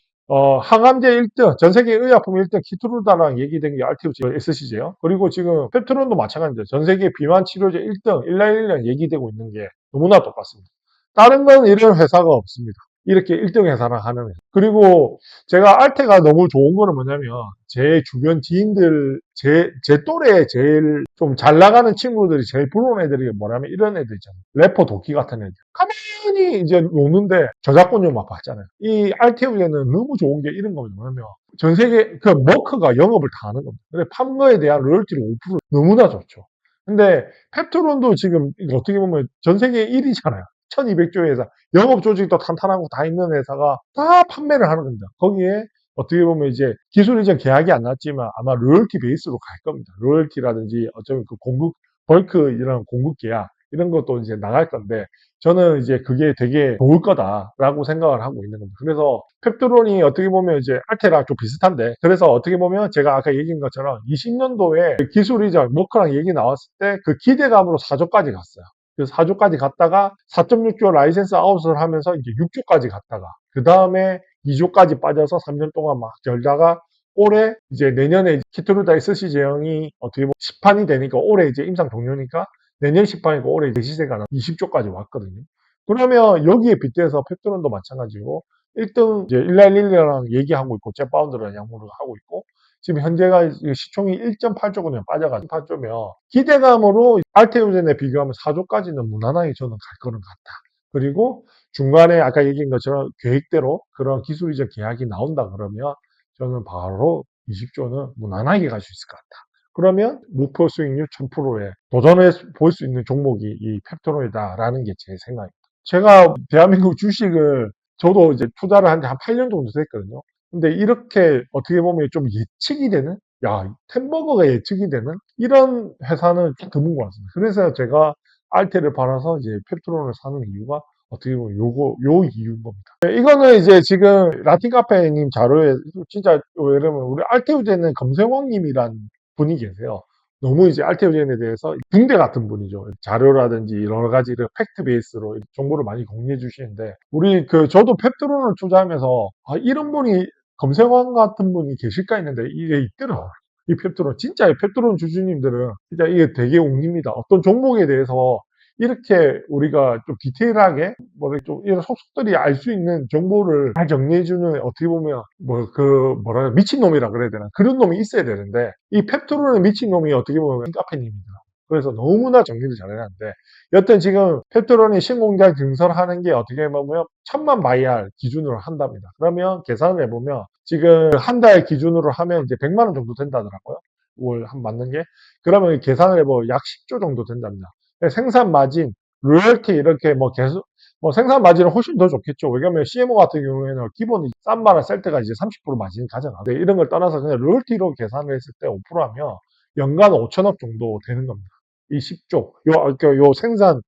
항암제 1등, 전 세계 의약품 1등 키트루다랑 얘기된 게 RTOG, SC제요. 그리고 지금 펩트론도 마찬가지죠. 전 세계 비만 치료제 1등, 111년 얘기되고 있는 게 너무나 똑같습니다. 다른 건 이런 회사가 없습니다. 이렇게 1등 회사랑 하는 회사. 그리고 제가 알테가 너무 좋은 거는 뭐냐면 제 주변 지인들, 제 또래 제일 좀 잘 나가는 친구들이 제일 부러운 애들이 뭐냐면 이런 애들 있잖아요. 래퍼 도끼 같은 애들. 가만히 이제 노는데 저작권료 막 받잖아요. 이 알테우에는 너무 좋은 게 이런 겁니다. 뭐냐면 전 세계 그 머크가 영업을 다 하는 겁니다. 근데 판 거에 대한 로열티를 5% 너무나 좋죠. 근데 펩트론도 지금 어떻게 보면 전 세계 1위잖아요. 1200조 회사. 영업 조직도 탄탄하고 다 있는 회사가 다 판매를 하는 겁니다. 거기에 어떻게 보면 이제 기술 이전 계약이 안 났지만 아마 로열티 베이스로 갈 겁니다. 로열티라든지 어쩌면 그 공급, 벌크 이런 공급 계약 이런 것도 이제 나갈 건데 저는 이제 그게 되게 좋을 거다라고 생각을 하고 있는 겁니다. 그래서 펩트론이 어떻게 보면 이제 알테랑 좀 비슷한데 그래서 어떻게 보면 제가 아까 얘기한 것처럼 20년도에 기술 이전 머크랑 얘기 나왔을 때 그 기대감으로 4조까지 갔어요. 그래서 4조까지 갔다가 4.6조 라이센스 아웃을 하면서 이제 6조까지 갔다가 그 다음에 2조까지 빠져서 3년 동안 막 열다가 올해 이제 내년에 키트루다 SC 제형이 어떻게 보면 시판이 되니까 올해 이제 임상 종료니까 내년 시판이고 올해 대시세가 20조까지 왔거든요. 그러면 여기에 빗대서 펩트론도 마찬가지고 1등 이제 일라일리랑 얘기하고 있고 jet바운드랑 양보를 하고 있고 지금 현재가 시총이 1.8조 그냥 빠져가지고 8조면 기대감으로 알테오젠에 비교하면 4조까지는 무난하게 저는 갈 거는 같다. 그리고 중간에 아까 얘기한 것처럼 계획대로 그런 기술 이전 계약이 나온다 그러면 저는 바로 20조는 무난하게 갈 수 있을 것 같다. 그러면 목표 수익률 1000%에 도전해 볼 수 있는 종목이 이 펩토론이다라는 게 제 생각입니다. 제가 대한민국 주식을 저도 이제 투자를 한 지 한 8년 정도 됐거든요. 근데 이렇게 어떻게 보면 좀 예측이 되는, 야, 템버거가 예측이 되는 이런 회사는 좀 드문 것 같습니다. 그래서 제가 알테를 팔아서 이제 펩트론을 사는 이유가 어떻게 보면 요 이유인 겁니다. 네, 이거는 이제 지금 라틴 카페님 자료에 진짜 왜냐면 우리 알테우제는 검색왕님이란 분이 계세요. 너무 이제 알테오젠에 대해서 붕대 같은 분이죠. 자료라든지 여러 가지 팩트 베이스로 정보를 많이 공유해 주시는데 우리 저도 펩트론을 투자하면서 이런 분이 검색왕 같은 분이 계실까 했는데 이게 있더라고요. 이 펩트론 진짜 펩트론 주주님들은 진짜 이게 되게 웅립니다. 어떤 종목에 대해서 이렇게 우리가 좀 디테일하게 좀 이런 속속들이 알 수 있는 정보를 잘 정리해주는 어떻게 보면 뭐라 미친놈이라 그래야 되나 그런 놈이 있어야 되는데 이 펩토론의 미친놈이 어떻게 보면 카페님입니다. 그래서 너무나 정리를 잘해놨는데 여튼 지금 펩토론이 신공장 증설하는 게 어떻게 보면 1000만 바이알 기준으로 한답니다. 그러면 계산을 해보면 지금 한 달 기준으로 하면 이제 100만 원 정도 된다더라고요. 월 한 맞는 게 그러면 계산을 해보면 약 10조 정도 된답니다. 생산 마진, 로열티 이렇게 뭐 계속 생산 마진은 훨씬 더 좋겠죠. 왜냐면 CMO 같은 경우에는 기본 싼 말을 셀 때가 이제 30% 마진 가져가는데 이런 걸 떠나서 그냥 로열티로 계산을 했을 때 5% 하면 연간 5천억 정도 되는 겁니다. 이 10조. 요 생산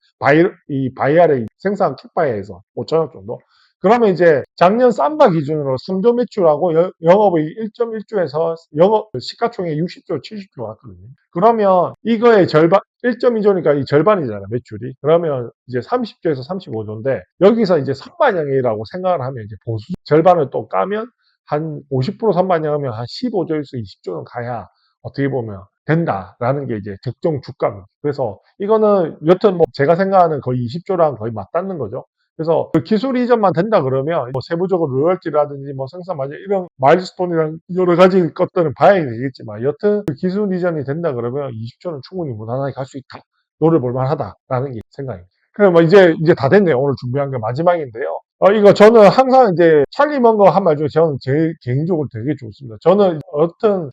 이 바이알의 생산 캣바이에서 5천억 정도. 그러면 이제 작년 삼바 기준으로 3조 매출하고 영업의 1.1조에서 영업 시가총액 60조, 70조 왔거든요. 그러면 이거의 절반, 1.2조니까 이 절반이잖아요, 매출이. 그러면 이제 30조에서 35조인데 여기서 이제 선반영이라고 생각을 하면 이제 보수 절반을 또 까면 한 50% 선반영하면 한 15조에서 20조는 가야 어떻게 보면 된다라는 게 이제 적정 주가입니다. 그래서 이거는 여튼 뭐 제가 생각하는 거의 20조랑 거의 맞닿는 거죠. 그래서 그 기술 이전만 된다 그러면 뭐 세부적으로 로열티라든지 뭐 생산 마진 이런 마일스톤이랑 여러 가지 것들은 봐야 되겠지만 여튼 그 기술 이전이 된다 그러면 20조는 충분히 무난하게 갈 수 있다. 노려볼 만하다라는 게 생각입니다. 그럼 뭐 이제 다 됐네요. 오늘 준비한 게 마지막인데요. 이거 저는 항상 이제 찰리 먼거 한 말 중에 저는 제 개인적으로 되게 좋습니다. 저는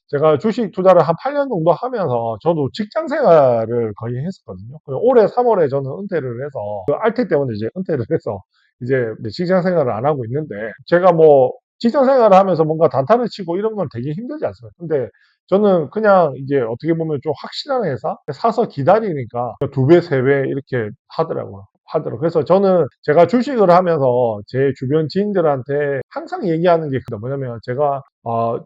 제가 주식 투자를 한 8년 정도 하면서 저도 직장 생활을 거의 했었거든요. 올해 3월에 저는 은퇴를 해서 그 알텍 때문에 이제 은퇴를 해서 이제 직장 생활을 안 하고 있는데 제가 뭐 직장 생활을 하면서 뭔가 단타를 치고 이런 건 되게 힘들지 않습니까? 근데 저는 그냥 이제 어떻게 보면 좀 확실한 회사 사서 기다리니까 2배, 3배 이렇게 하더라고요. 그래서 저는 제가 주식을 하면서 제 주변 지인들한테 항상 얘기하는 게 뭐냐면 제가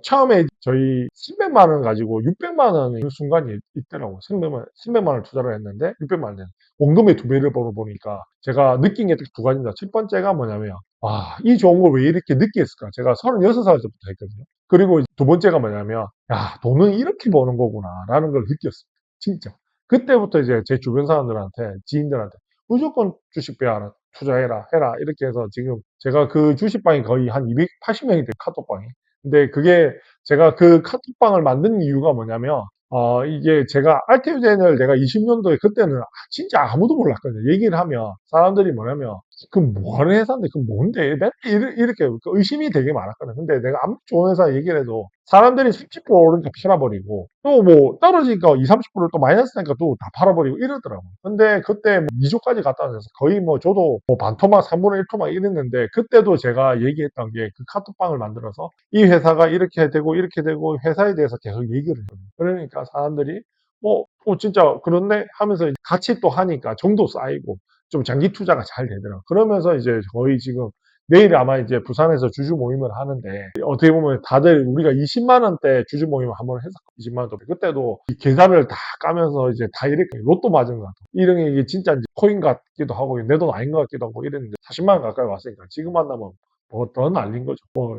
처음에 저희 300만 원 가지고 600만 원의 순간이 있더라고요. 300만 원을 투자를 했는데 600만 원. 원금의 2배를 벌어보니까 제가 느낀 게 두 가지입니다. 첫 번째가 뭐냐면 이 좋은 걸 왜 이렇게 늦게 했을까? 제가 36살 때부터 했거든요. 그리고 두 번째가 뭐냐면 야, 돈은 이렇게 버는 거구나 라는 걸 느꼈어요. 진짜. 그때부터 이제 제 주변 사람들한테 지인들한테 무조건 주식 배워라, 투자해라, 해라 이렇게 해서 지금 제가 그 주식방이 거의 한 280명이 돼요, 카톡방이. 근데 그게 제가 그 카톡방을 만든 이유가 뭐냐면 이게 제가 알테우젠을 내가 20년도에 그때는 진짜 아무도 몰랐거든요. 얘기를 하면 사람들이 뭐냐면 그 뭐하는 회사인데 그 뭔데 맨날 이렇게 의심이 되게 많았거든요. 근데 내가 아무리 좋은 회사 얘기를 해도 사람들이 30% 오르니까 팔아버리고 또 뭐 떨어지니까 20, 30%를 또 마이너스 나니까 또 다 팔아버리고 이러더라고요. 근데 그때 뭐 2조까지 갔다 와서 거의 뭐 저도 뭐 반토막 3분의 1토막 이랬는데 그때도 제가 얘기했던 게 그 카톡방을 만들어서 이 회사가 이렇게 되고 이렇게 되고 회사에 대해서 계속 얘기를 해요. 그러니까 사람들이 진짜 그렇네 하면서 같이 또 하니까 정도 쌓이고 좀 장기 투자가 잘 되더라고요. 그러면서 이제 거의 지금 내일 아마 이제 부산에서 주주 모임을 하는데 어떻게 보면 다들 우리가 20만 원대 주주 모임을 한번 했었거든요. 20만 원 그때도 이 계좌를 다 까면서 이제 다 이렇게 로또 맞은 것 같아요. 이런 게 이게 진짜 이제 코인 같기도 하고 내 돈 아닌 것 같기도 하고 이랬는데 40만 원 가까이 왔으니까 지금 만나면 더 날린 거죠.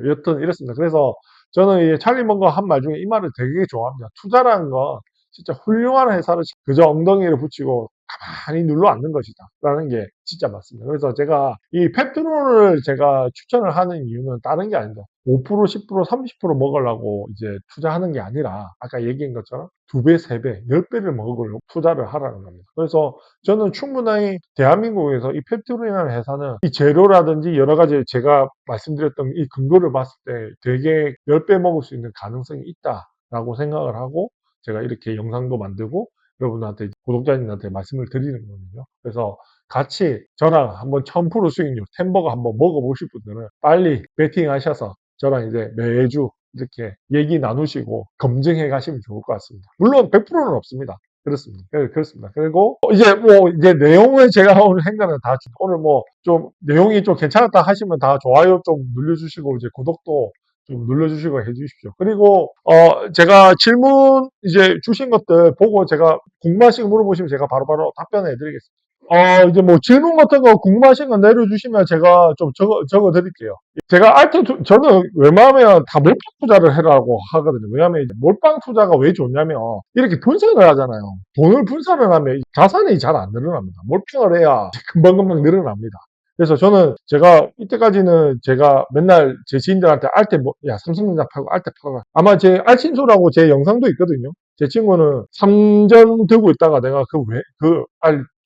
여튼 이렇습니다. 그래서 저는 이 찰리 먼거 한 말 중에 이 말을 되게 좋아합니다. 투자라는 건 진짜 훌륭한 회사를 그저 엉덩이를 붙이고 가만히 눌러 앉는 것이다 라는 게 진짜 맞습니다. 그래서 제가 이 펩트론을 제가 추천을 하는 이유는 다른 게 아닙니다. 5%, 10%, 30% 먹으려고 이제 투자하는 게 아니라 아까 얘기한 것처럼 2배, 3배, 10배를 먹으려고 투자를 하라는 겁니다. 그래서 저는 충분히 대한민국에서 이 펩트론이라는 회사는 이 재료라든지 여러 가지 제가 말씀드렸던 이 근거를 봤을 때 되게 10배 먹을 수 있는 가능성이 있다라고 생각을 하고 제가 이렇게 영상도 만들고 여러분한테 구독자님한테 말씀을 드리는 거거든요. 그래서 같이 저랑 한번 1000% 수익률 템버거 한번 먹어보실 분들은 빨리 베팅 하셔서 저랑 이제 매주 이렇게 얘기 나누시고 검증해 가시면 좋을 것 같습니다. 물론 100%는 없습니다. 그렇습니다. 그렇습니다. 그리고 이제 내용을 제가 오늘 한 거는 다 오늘 뭐 좀 내용이 좀 괜찮았다 하시면 다 좋아요 좀 눌러주시고 이제 구독도 좀 눌러주시고 해주십시오. 그리고 제가 질문 이제 주신 것들 보고 제가 궁금하신 거 물어보시면 제가 바로바로 답변해 드리겠습니다. 이제 뭐 질문 같은 거 궁금하신 거 내려주시면 제가 좀 적어 드릴게요. 제가 저는 웬만하면 다 몰빵 투자를 해라고 하거든요. 왜냐하면 이제 몰빵 투자가 왜 좋냐면 이렇게 분산을 하잖아요. 돈을 분산을 하면 자산이 잘 안 늘어납니다. 몰빵을 해야 금방금방 늘어납니다. 그래서 저는 제가 이때까지는 제가 맨날 제 지인들한테 야, 삼성전자 팔고 알테 팔아라. 아마 제 알친소라고 제 영상도 있거든요. 제 친구는 3전 들고 있다가 내가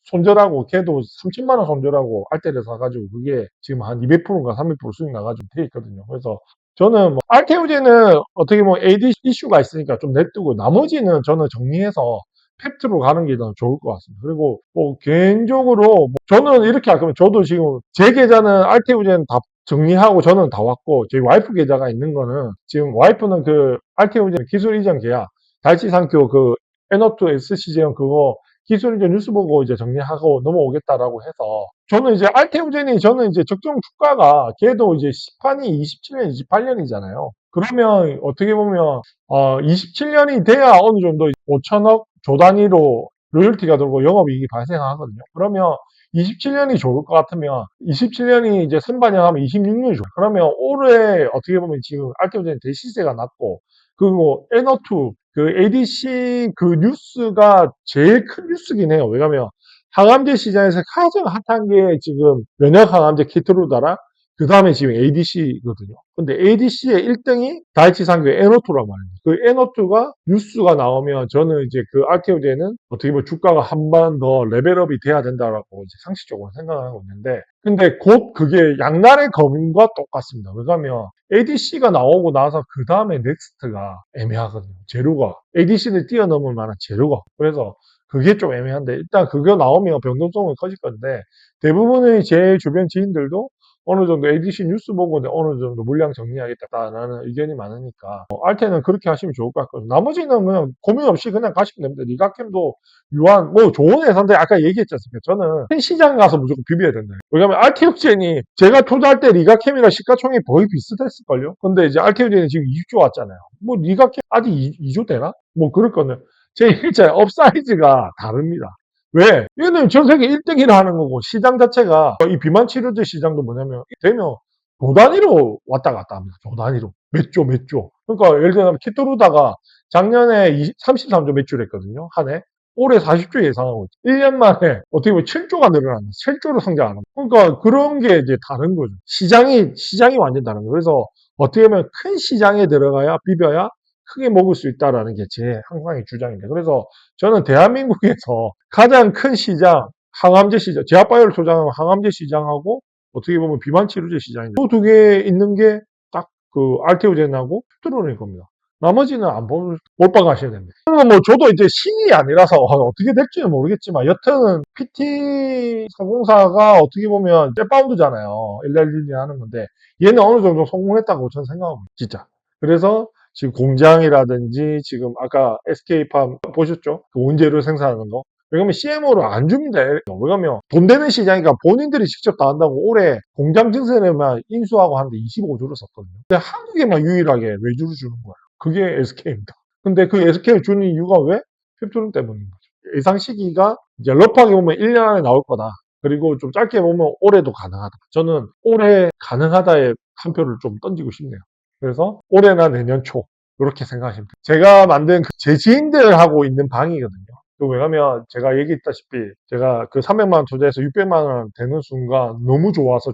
손절하고 걔도 3천만 원 손절하고 알테를 사가지고 그게 지금 한 200%인가 300% 수익 나가지고 돼 있거든요. 그래서 저는 뭐 알테우제는 어떻게 보면 AD 이슈가 있으니까 좀 냅두고 나머지는 저는 정리해서 팩트로 가는 게 더 좋을 것 같습니다. 그리고 뭐 개인적으로 저는 이렇게 할 거면 저도 지금 제 계좌는 알테우제는 다 정리하고 저는 다 왔고 저희 와이프 계좌가 있는 거는 지금 와이프는 그 알테우제 기술 이전 계약 달치상표 그 N2 SC제형 그거 기술 이제 뉴스 보고 이제 정리하고 넘어오겠다라고 해서 저는 이제 알테오젠이 저는 이제 적정 주가가 걔도 이제 시판이 27년, 28년이잖아요. 그러면 어떻게 보면 27년이 돼야 어느 정도 5천억 조 단위로 로열티가 들고 영업이익이 발생하거든요. 그러면 27년이 좋을 것 같으면 27년이 이제 선반영하면 26년이 좋아요. 그러면 올해 어떻게 보면 지금 알테오젠 대시세가 낮고 그리고 에너투 그 ADC 그 뉴스가 제일 큰 뉴스긴 해요. 왜냐하면 항암제 시장에서 가장 핫한 게 지금 면역 항암제 키트루다라 그 다음에 지금 ADC거든요. 근데 ADC의 1등이 다이치상교의 에너투란 말이에요. 그 에너투가 뉴스가 나오면 저는 이제 그 알테오제는 어떻게 보면 주가가 한 번 더 레벨업이 돼야 된다라고 이제 상식적으로 생각하고 있는데 근데 곧 그게 양날의 검과 똑같습니다. 왜냐하면 ADC가 나오고 나서 그 다음에 넥스트가 애매하거든요. 재료가. ADC를 뛰어넘을 만한 재료가. 그래서 그게 좀 애매한데 일단 그거 나오면 변동성은 커질 건데 대부분의 제 주변 지인들도 어느 정도 ADC 뉴스 보고 어느 정도 물량 정리하겠다라는 의견이 많으니까 알테는 그렇게 하시면 좋을 것 같거든요. 나머지는 그냥 고민 없이 그냥 가시면 됩니다. 리가캠도 유한 뭐 좋은 회사인데 아까 얘기했지 않습니까? 저는 큰 시장 가서 무조건 비벼야 된다. 왜냐면 알테오젠이 제가 투자할 때 리가캠이랑 시가총액이 거의 비슷했을걸요? 근데 이제 알테오젠이 지금 20조 왔잖아요. 뭐 리가캠 아직 2조 되나? 뭐 그럴 거는 제 일자 업사이즈가 다릅니다. 왜? 얘는 전 세계 1등이라 하는 거고 시장 자체가 이 비만 치료제 시장도 뭐냐면 되면 조 단위로 왔다 갔다 합니다. 조 단위로. 몇 조, 몇 조. 그러니까 예를 들면 키토루다가 작년에 33조 매출했거든요. 한 해. 올해 40조 예상하고 있죠. 1년 만에 어떻게 보면 7조가 늘어났는 7조로 성장하는 거예요. 그러니까 그런 게 이제 다른 거죠. 시장이 완전 다른 거예요. 그래서 어떻게 보면 큰 시장에 들어가야 비벼야 크게 먹을 수 있다라는 게 제 항상의 주장입니다. 그래서 저는 대한민국에서 가장 큰 시장, 항암제 시장, 제약바이오를 소장하는 항암제 시장하고 어떻게 보면 비만 치료제 시장인데 그 두 개 있는 게 딱 그 알테오젠하고 퓨트론일 겁니다. 나머지는 안 몰빵하셔야 됩니다. 뭐 저도 이제 신이 아니라서 어떻게 될지는 모르겠지만 여튼 PT404가 어떻게 보면 jet바운드잖아요. 111이 하는 건데 얘는 어느 정도 성공했다고 저는 생각합니다. 진짜. 그래서 지금 공장이라든지 지금 아까 SK팜 보셨죠? 그 원재료 생산하는 거. 왜냐면 CMO로 안 줍니다. 왜냐면 돈 되는 시장이니까 본인들이 직접 다 한다고 올해 공장 증설에만 인수하고 하는데 25조를 썼거든요. 근데 한국에만 유일하게 외주를 주는 거예요. 그게 SK입니다. 근데 그 SK를 주는 이유가 왜? 펩토론 때문인 거죠. 예상 시기가 이제 러프하게 보면 1년 안에 나올 거다. 그리고 좀 짧게 보면 올해도 가능하다. 저는 올해 가능하다에 한 표를 좀 던지고 싶네요. 그래서 올해나 내년 초 이렇게 생각하시면 돼요. 제가 만든 제 지인들하고 있는 방이거든요. 왜냐면 제가 얘기했다시피 제가 그 300만 원 투자해서 600만 원 되는 순간 너무 좋아서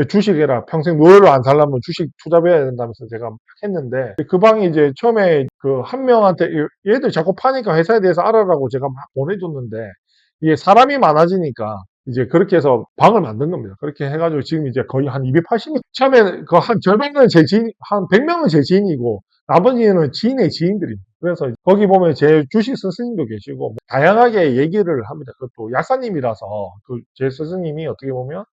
주식이라 평생 노예로 안 살려면 주식 투자해야 된다면서 제가 했는데 그 방이 이제 처음에 그 한 명한테 얘들 자꾸 파니까 회사에 대해서 알아라고 제가 막 보내줬는데 이게 사람이 많아지니까 이제 그렇게 해서 방을 만든 겁니다. 그렇게 해가지고 지금 이제 거의 한 280명, 처음에 그 한 절반은 제 지인, 한 100명은 제 지인이고 나머지는 지인의 지인들입니다. 그래서 거기 보면 제 주식 스승님도 계시고 다양하게 얘기를 합니다. 그것도 약사님이라서 그 제 스승님이 어떻게 보면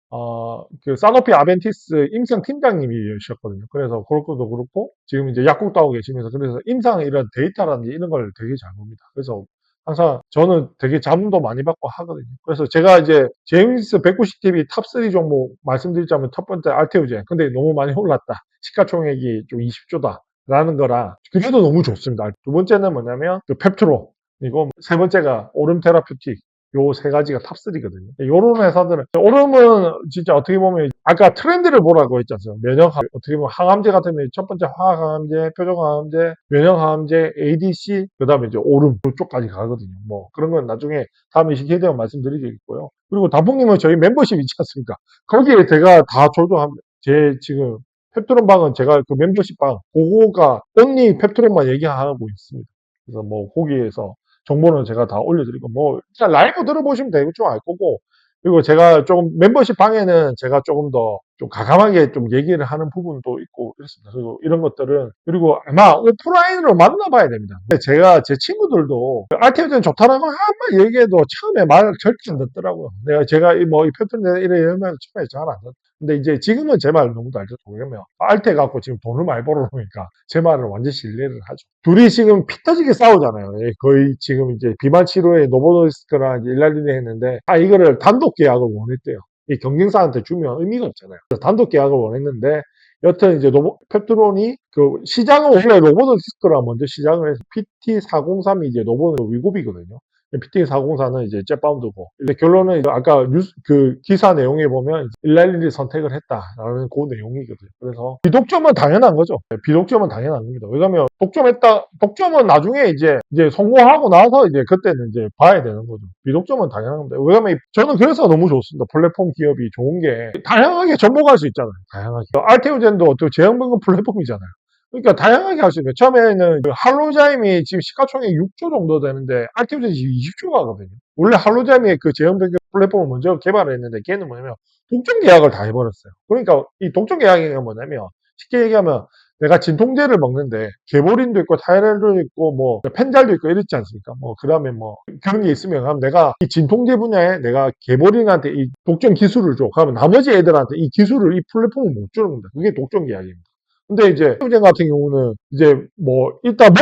그 사노피 아벤티스 임상 팀장님이셨거든요. 그래서 그것도 그렇고 지금 이제 약국도 하고 계시면서 그래서 임상 이런 데이터라든지 이런 걸 되게 잘 봅니다. 그래서 항상 저는 되게 자문도 많이 받고 하거든요. 그래서 제가 이제 제임스 190TV 탑3 종목 말씀드리자면 첫 번째 알테오젠. 근데 너무 많이 올랐다. 시가총액이 좀 20조다. 라는 거라 그게도 너무 좋습니다. 두 번째는 뭐냐면 그 펩트로 그리고 세 번째가 오름 테라퓨틱 요 세 가지가 탑3거든요. 요런 회사들은 오름은 진짜 어떻게 보면 아까 트렌드를 보라고 했지 않습니까? 면역 어떻게 보면 항암제 같으면 첫 번째 화학항암제, 표적항암제, 면역항암제, ADC 그다음에 이제 오름 이쪽까지 가거든요. 뭐 그런 건 나중에 다음에 기회 되면 말씀드리겠고요. 그리고 단풍님은 저희 멤버십 있지 않습니까? 거기에 제가 다 조정합니다. 제 지금 펩트론 방은 제가 그 멤버십 방, 그거가 언니 펩트론만 얘기하고 있습니다. 그래서 뭐 거기에서 정보는 제가 다 올려드리고, 뭐, 일단 라이브 들어보시면 되고 좀 알 거고, 그리고 제가 조금 멤버십 방에는 제가 조금 더 좀 가감하게 좀 얘기를 하는 부분도 있고 그렇습니다. 그리고 이런 것들은 그리고 아마 오프라인으로 만나봐야 됩니다. 근데 제가 제 친구들도 알테오젠 좋다라고 한번 얘기해도 처음에 말 절대 안 듣더라고요. 제가 뭐 이 펩트론 이러면 처음에 잘 안 듣. 근데 이제 지금은 제 말 너무 알죠. 왜냐면 알테 갖고 지금 돈을 많이 벌어놓으니까 제 말을 완전 신뢰를 하죠. 둘이 지금 피 터지게 싸우잖아요. 예, 거의 지금 이제 비만 치료에 노보노스크랑 일랄리니 했는데 이거를 단독 계약을 원했대요. 이 경쟁사한테 주면 의미가 없잖아요. 그래서 단독 계약을 원했는데 여튼 이제 펩트론이 그 시장은 원래 로보노스크랑 먼저 시장을 해서 PT403이 이제 로보 위급이거든요. PT404는 이제 젯바운드고. 근데 결론은 이제 아까 뉴스, 그 기사 내용에 보면 111을 선택을 했다라는 그 내용이거든요. 그래서 비독점은 당연한 거죠. 비독점은 당연한 겁니다. 왜냐면 독점은 나중에 이제 성공하고 나서 이제 그때는 이제 봐야 되는 거죠. 비독점은 당연한 겁니다. 왜냐면 저는 그래서 너무 좋습니다. 플랫폼 기업이 좋은 게 다양하게 접목할 수 있잖아요. 다양하게. 알테오젠도 어떻게 제형변경 플랫폼이잖아요. 그러니까 다양하게 할 수 있는 거예요. 처음에는 그 할로자임이 지금 시가총액 6조 정도 되는데 알티브전이 지금 20조가 하거든요. 원래 할로자임이 그 제형변경 플랫폼을 먼저 개발을 했는데 걔는 뭐냐면 독점 계약을 다 해버렸어요. 그러니까 이 독점 계약이 뭐냐면 쉽게 얘기하면 내가 진통제를 먹는데 개보린도 있고 타이레놀도 있고 뭐 펜잘도 있고 이랬지 않습니까? 뭐 그다음에 뭐 그런 게 있으면 그럼 내가 이 진통제 분야에 내가 개보린한테 이 독점 기술을 줘. 그러면 나머지 애들한테 이 기술을 이 플랫폼을 못 주는 겁니다. 그게 독점 계약입니다. 근데 이제 해우젠 같은 경우는 이제 뭐 일단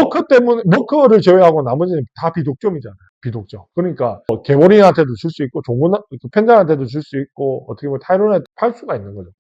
머커를 제외하고 나머지는 다 비독점이잖아요. 비독점. 그러니까 뭐 개보린한테도 줄 수 있고 펜달한테도 줄 수 있고 어떻게 보면 타이론한테 팔 수가 있는 거죠.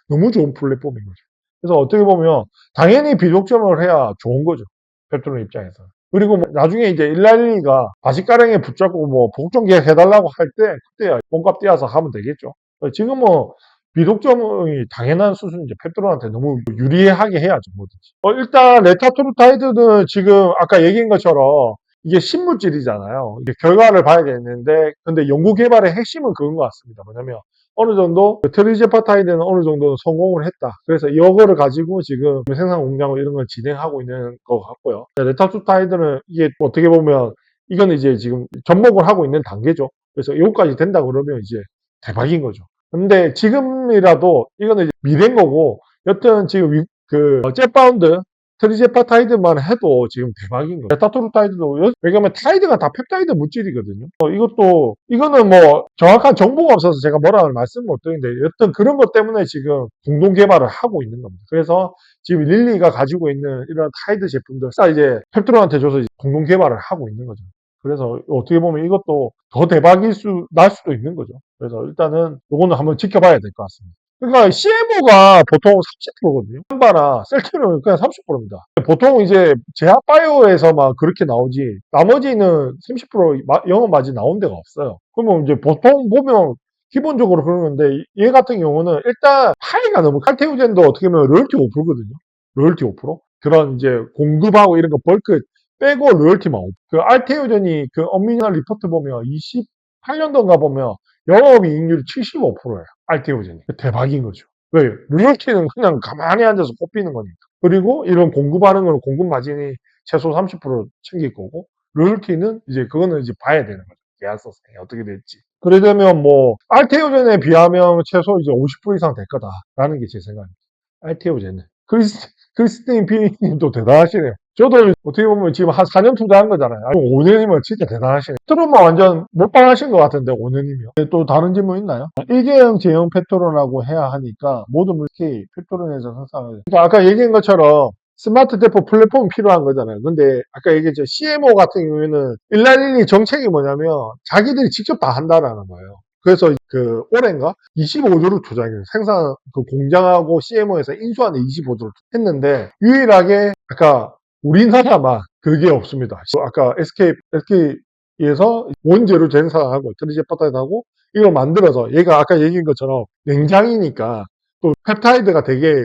너무 좋은 플랫폼인 거죠. 그래서 어떻게 보면 당연히 비독점을 해야 좋은 거죠. 펩트론 입장에서. 그리고 뭐 나중에 이제 일랄리가 아시가랭에 붙잡고 뭐 복종 계약 해달라고 할 때 그때야 몸값 띄어서 하면 되겠죠. 지금 뭐 비독점이 당연한 수순이죠. 펩트론한테 너무 유리하게 해야죠. 뭐든지. 일단 레타토르타이드는 지금 아까 얘기한 것처럼 이게 신물질이잖아요. 이게 결과를 봐야 되는데 근데 연구 개발의 핵심은 그건 것 같습니다. 뭐냐면 어느 정도 트리제파타이드는 어느 정도 성공을 했다. 그래서 이거를 가지고 지금 생산 공장을 이런 걸 진행하고 있는 것 같고요. 레타토르타이드는 이게 어떻게 보면 이거는 이제 지금 접목을 하고 있는 단계죠. 그래서 이거까지 된다 그러면 이제 대박인 거죠. 근데 지금이라도 이거는 이제 미래인 거고 여튼 지금 젯바운드 트리제파타이드만 해도 지금 대박인 거예요. 베타토르타이드도 왜냐면 타이드가 다 펩타이드 물질이거든요. 이거는 뭐 정확한 정보가 없어서 제가 뭐라고 말씀 못 드리는데 여튼 그런 것 때문에 지금 공동 개발을 하고 있는 겁니다. 그래서 지금 릴리가 가지고 있는 이런 타이드 제품들 다 이제 펩트론한테 줘서 이제 공동 개발을 하고 있는 거죠. 그래서 어떻게 보면 이것도 더 날 수도 있는 거죠. 그래서 일단은 이거는 한번 지켜봐야 될 것 같습니다. 그러니까 CMO가 보통 30%거든요. 한바나 셀트리온은 그냥 30%입니다. 보통 이제 제약바이오에서 막 그렇게 나오지 나머지는 30% 영업 마진 나온 데가 없어요. 그러면 이제 보통 보면 기본적으로 그런 건데 얘 같은 경우는 일단 파이가 너무 칼테우젠도 어떻게 보면 로열티 5%거든요. 로열티 5%? 그런 이제 공급하고 이런 거 벌크 빼고 로열티만 5%. 그 알테우젠이 그 엄미나 리포트 보면 28년도인가 보면 영업이익률이 75%예요. 알테오젠이. 대박인 거죠. 왜? 로열티는 그냥 가만히 앉아서 꼽히는 거니까. 그리고 이런 공급하는 거는 공급 마진이 최소 30% 챙길 거고, 로열티는 이제 그거는 이제 봐야 되는 거죠. 계약서상에 어떻게 될지. 그러려면 뭐, 알테오젠에 비하면 최소 이제 50% 이상 될 거다라는 게 제 생각입니다. 알테오젠은. 크리스틴 피님도 대단하시네요. 저도 어떻게 보면 지금 한 4년 투자한 거잖아요. 5년이면 진짜 대단하시네요. 트롯만 완전 몰빵하신 것 같은데 5년이면. 또 다른 질문 있나요? 일개형 제형 페트론하고 해야 하니까 모든 물기 페트론에서 생산을. 그러니까 아까 얘기한 것처럼 스마트 대포 플랫폼이 필요한 거잖아요. 근데 아까 얘기했죠. CMO 같은 경우에는 일라일리 정책이 뭐냐면 자기들이 직접 다 한다라는 거예요. 그래서 그 올해인가 25조를 투자해요. 생산 그 공장하고 CMO에서 인수하는 25조를 했는데 유일하게 아까 우리나라만 그게 없습니다. 아까 SK에서 원재료 생산하고 트리제파타이드하고 이걸 만들어서 얘가 아까 얘기한 것처럼 냉장이니까 또 펩타이드가 되게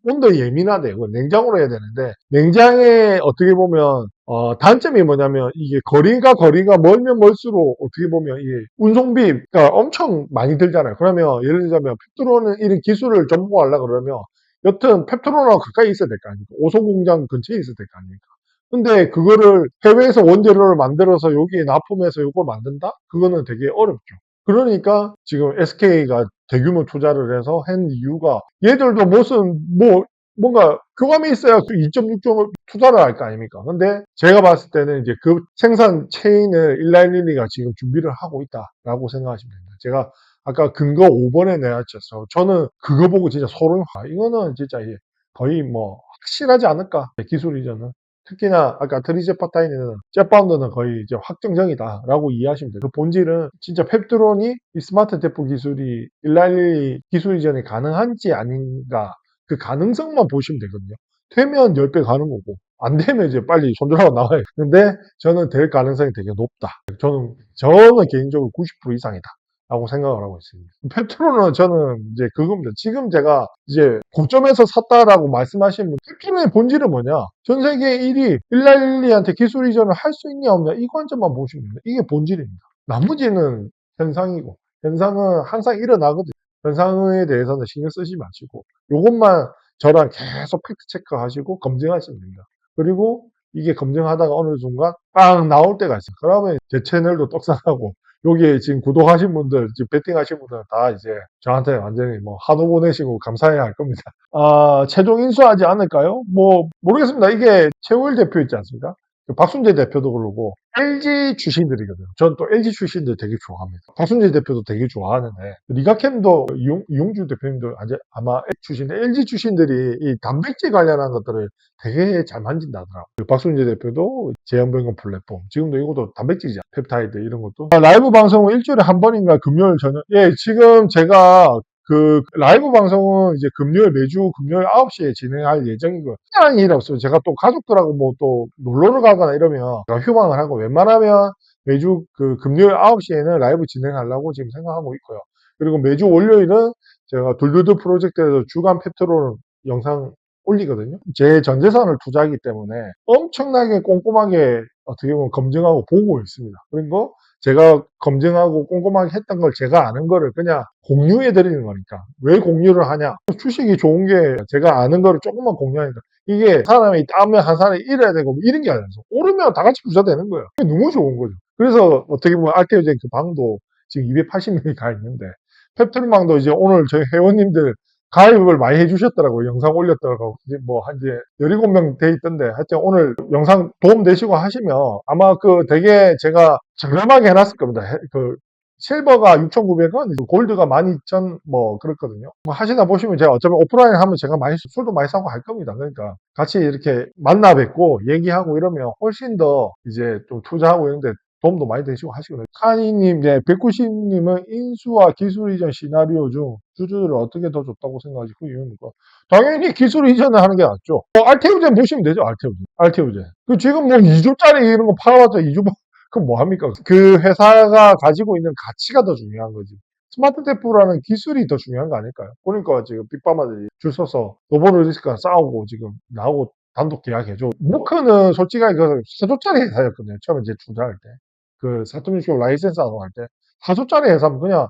온도에 예민하대요. 냉장으로 해야 되는데 냉장에 어떻게 보면 단점이 뭐냐면 이게 거리가 멀면 멀수록 어떻게 보면 이게 운송비가 엄청 많이 들잖아요. 그러면 예를 들자면 펩트론은 이런 기술을 전무하려고 그러면 여튼 펩트론하고 가까이 있어야 될 거 아닙니까? 오소공장 근처에 있어야 될 거 아닙니까? 근데 그거를 해외에서 원재료를 만들어서 여기에 납품해서 이걸 만든다? 그거는 되게 어렵죠. 그러니까 지금 SK가 대규모 투자를 해서 한 이유가 얘들도 무슨 뭔가 교감이 있어야 그 2.6조 투자를 할 거 아닙니까? 근데 제가 봤을 때는 이제 그 생산 체인을 일라일리가 지금 준비를 하고 있다라고 생각하시면 됩니다. 제가 아까 근거 5번에 내야겠어. 저는 그거 보고 진짜 소름, 이거는 진짜 거의 뭐 확실하지 않을까, 기술 이전은. 특히나 아까 트리제파타인은 jet바운더는 거의 이제 확정적이다라고 이해하시면 돼요. 그 본질은 진짜 펩트론이 이 스마트 대포 기술이 112 기술 이전이 가능한지 아닌가, 그 가능성만 보시면 되거든요. 되면 10배 가는 거고, 안 되면 이제 빨리 손절하고 나와요. 근데 저는 될 가능성이 되게 높다. 저는 개인적으로 90% 이상이다 라고 생각을 하고 있습니다. 펩트론은 저는 이제 그겁니다. 지금 제가 이제 고점에서 샀다라고 말씀하시는 분, 펩트론의 본질은 뭐냐? 전 세계 1위 112한테 기술 이전을 할 수 있냐 없냐, 이 관점만 보시면 됩니다. 이게 본질입니다. 나머지는 현상이고, 현상은 항상 일어나거든요. 현상에 대해서는 신경 쓰지 마시고, 요것만 저랑 계속 팩트 체크하시고 검증하시면 됩니다. 그리고 이게 검증하다가 어느 순간 빵 나올 때가 있어요. 그러면 제 채널도 떡상하고, 여기에 지금 구독하신 분들, 지금 베팅하신 분들 다 이제 저한테 완전히 뭐 한우 보내시고 감사해야 할 겁니다. 최종 인수하지 않을까요? 뭐 모르겠습니다. 이게 최우일 대표 있지 않습니까? 박순재 대표도 그러고 LG 출신들이거든요. 전 또 LG 출신들 되게 좋아합니다. 박순재 대표도 되게 좋아하는데, 리가캠도 이용주 대표님도 아마 LG 출신들이 이 단백질 관련한 것들을 되게 잘 만진다더라고요. 박순재 대표도 제형변경 플랫폼, 지금도 이것도 단백질이잖아요. 펩타이드 이런 것도. 라이브 방송은 일주일에 한 번인가 금요일 저녁. 지금 제가 그 라이브 방송은 이제 매주 금요일 9시에 진행할 예정이고요. 특별한 일이 없어요. 제가 또 가족들하고 뭐 또 놀러를 가거나 이러면 휴방을 하고, 웬만하면 매주 그 금요일 9시에는 라이브 진행하려고 지금 생각하고 있고요. 그리고 매주 월요일은 제가 둘둘둘 프로젝트에서 주간 펩트론 영상 올리거든요. 제 전 재산을 투자하기 때문에 엄청나게 꼼꼼하게 어떻게 보면 검증하고 보고 있습니다. 그리고 제가 검증하고 꼼꼼하게 했던 걸, 제가 아는 거를 그냥 공유해 드리는 거니까. 왜 공유를 하냐? 주식이 좋은 게 제가 아는 거를 조금만 공유하니까. 이게 사람이 따면 한 사람이 잃어야 되고 뭐 이런 게 아니라서, 오르면 다 같이 부자 되는 거예요. 그게 너무 좋은 거죠. 그래서 어떻게 보면 알테오젠 그 방도 지금 280명이 가 있는데, 펩트론 방도 이제 오늘 저희 회원님들 가입을 많이 해주셨더라고요. 영상 올렸더라고요. 이제 뭐, 한 이제 17명 돼 있던데, 하여튼 오늘 영상 도움 되시고 하시면 아마 되게 제가 저렴하게 해놨을 겁니다. 실버가 6,900원, 골드가 12,000, 뭐, 그렇거든요. 뭐 하시다 보시면 제가 어쩌면 오프라인 하면 제가 술도 많이 사고 할 겁니다. 그러니까 같이 이렇게 만나 뵙고 얘기하고 이러면 훨씬 더 이제 좀 투자하고 이런데 도움도 많이 되시고 하시거든요. 카니님, 190님은 인수와 기술 이전 시나리오 중 주주를 어떻게 더 좋다고 생각하시고, 이유입니까? 당연히 기술 이전을 하는 게 낫죠. 알테오젠 보시면 되죠, 알테오젠. 지금 뭐 2조짜리 이런 거 팔아봤자 2조, 그럼 뭐합니까? 그 회사가 가지고 있는 가치가 더 중요한 거지. 스마트 대포라는 기술이 더 중요한 거 아닐까요? 그러니까 지금 빅파마들이 줄 서서 노보노디스크랑 싸우고 지금 나하고 단독 계약해줘. 모크는 솔직하게 4조짜리 회사였거든요. 처음에 이제 투자할 때. 사토미쇼 라이센스 하고 할 때. 4조짜리 회사면 그냥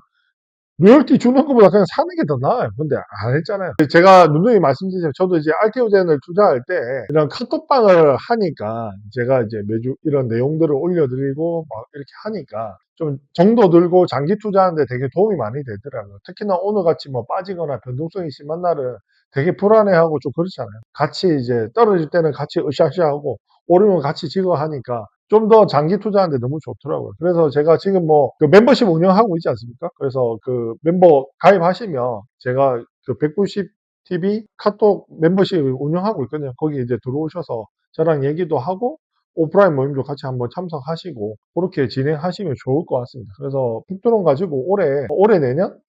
로열티 주는 것보다 그냥 사는 게 더 나아요. 근데 안 했잖아요. 제가 누누이 말씀드리지만, 저도 이제 알테오젠을 투자할 때 이런 카톡방을 하니까, 제가 이제 매주 이런 내용들을 올려드리고 막 이렇게 하니까 좀 정도 들고 장기 투자하는데 되게 도움이 많이 되더라고요. 특히나 오늘같이 뭐 빠지거나 변동성이 심한 날은 되게 불안해하고 좀 그렇잖아요. 같이 이제 떨어질 때는 같이 으쌰으쌰하고, 오르면 같이 지고 하니까 좀 더 장기 투자하는데 너무 좋더라고요. 그래서 제가 지금 뭐 멤버십 운영하고 있지 않습니까? 그래서 멤버 가입하시면 제가 190TV 카톡 멤버십 운영하고 있거든요. 거기 이제 들어오셔서 저랑 얘기도 하고 오프라인 모임도 같이 한번 참석하시고 그렇게 진행하시면 좋을 것 같습니다. 그래서 펩트론 가지고 올해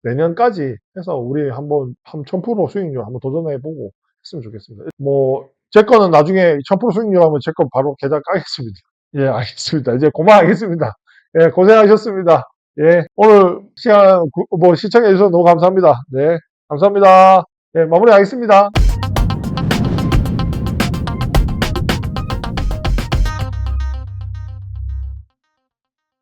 내년까지 해서 우리 한번 1000% 수익률 한번 도전해보고 했으면 좋겠습니다. 뭐 제 거는 나중에 1000% 수익률 하면 제 거 바로 계좌 까겠습니다. 예, 알겠습니다. 이제 그만하겠습니다. 예, 고생하셨습니다. 예, 오늘 시청해주셔서 너무 감사합니다. 네, 감사합니다. 예, 마무리하겠습니다.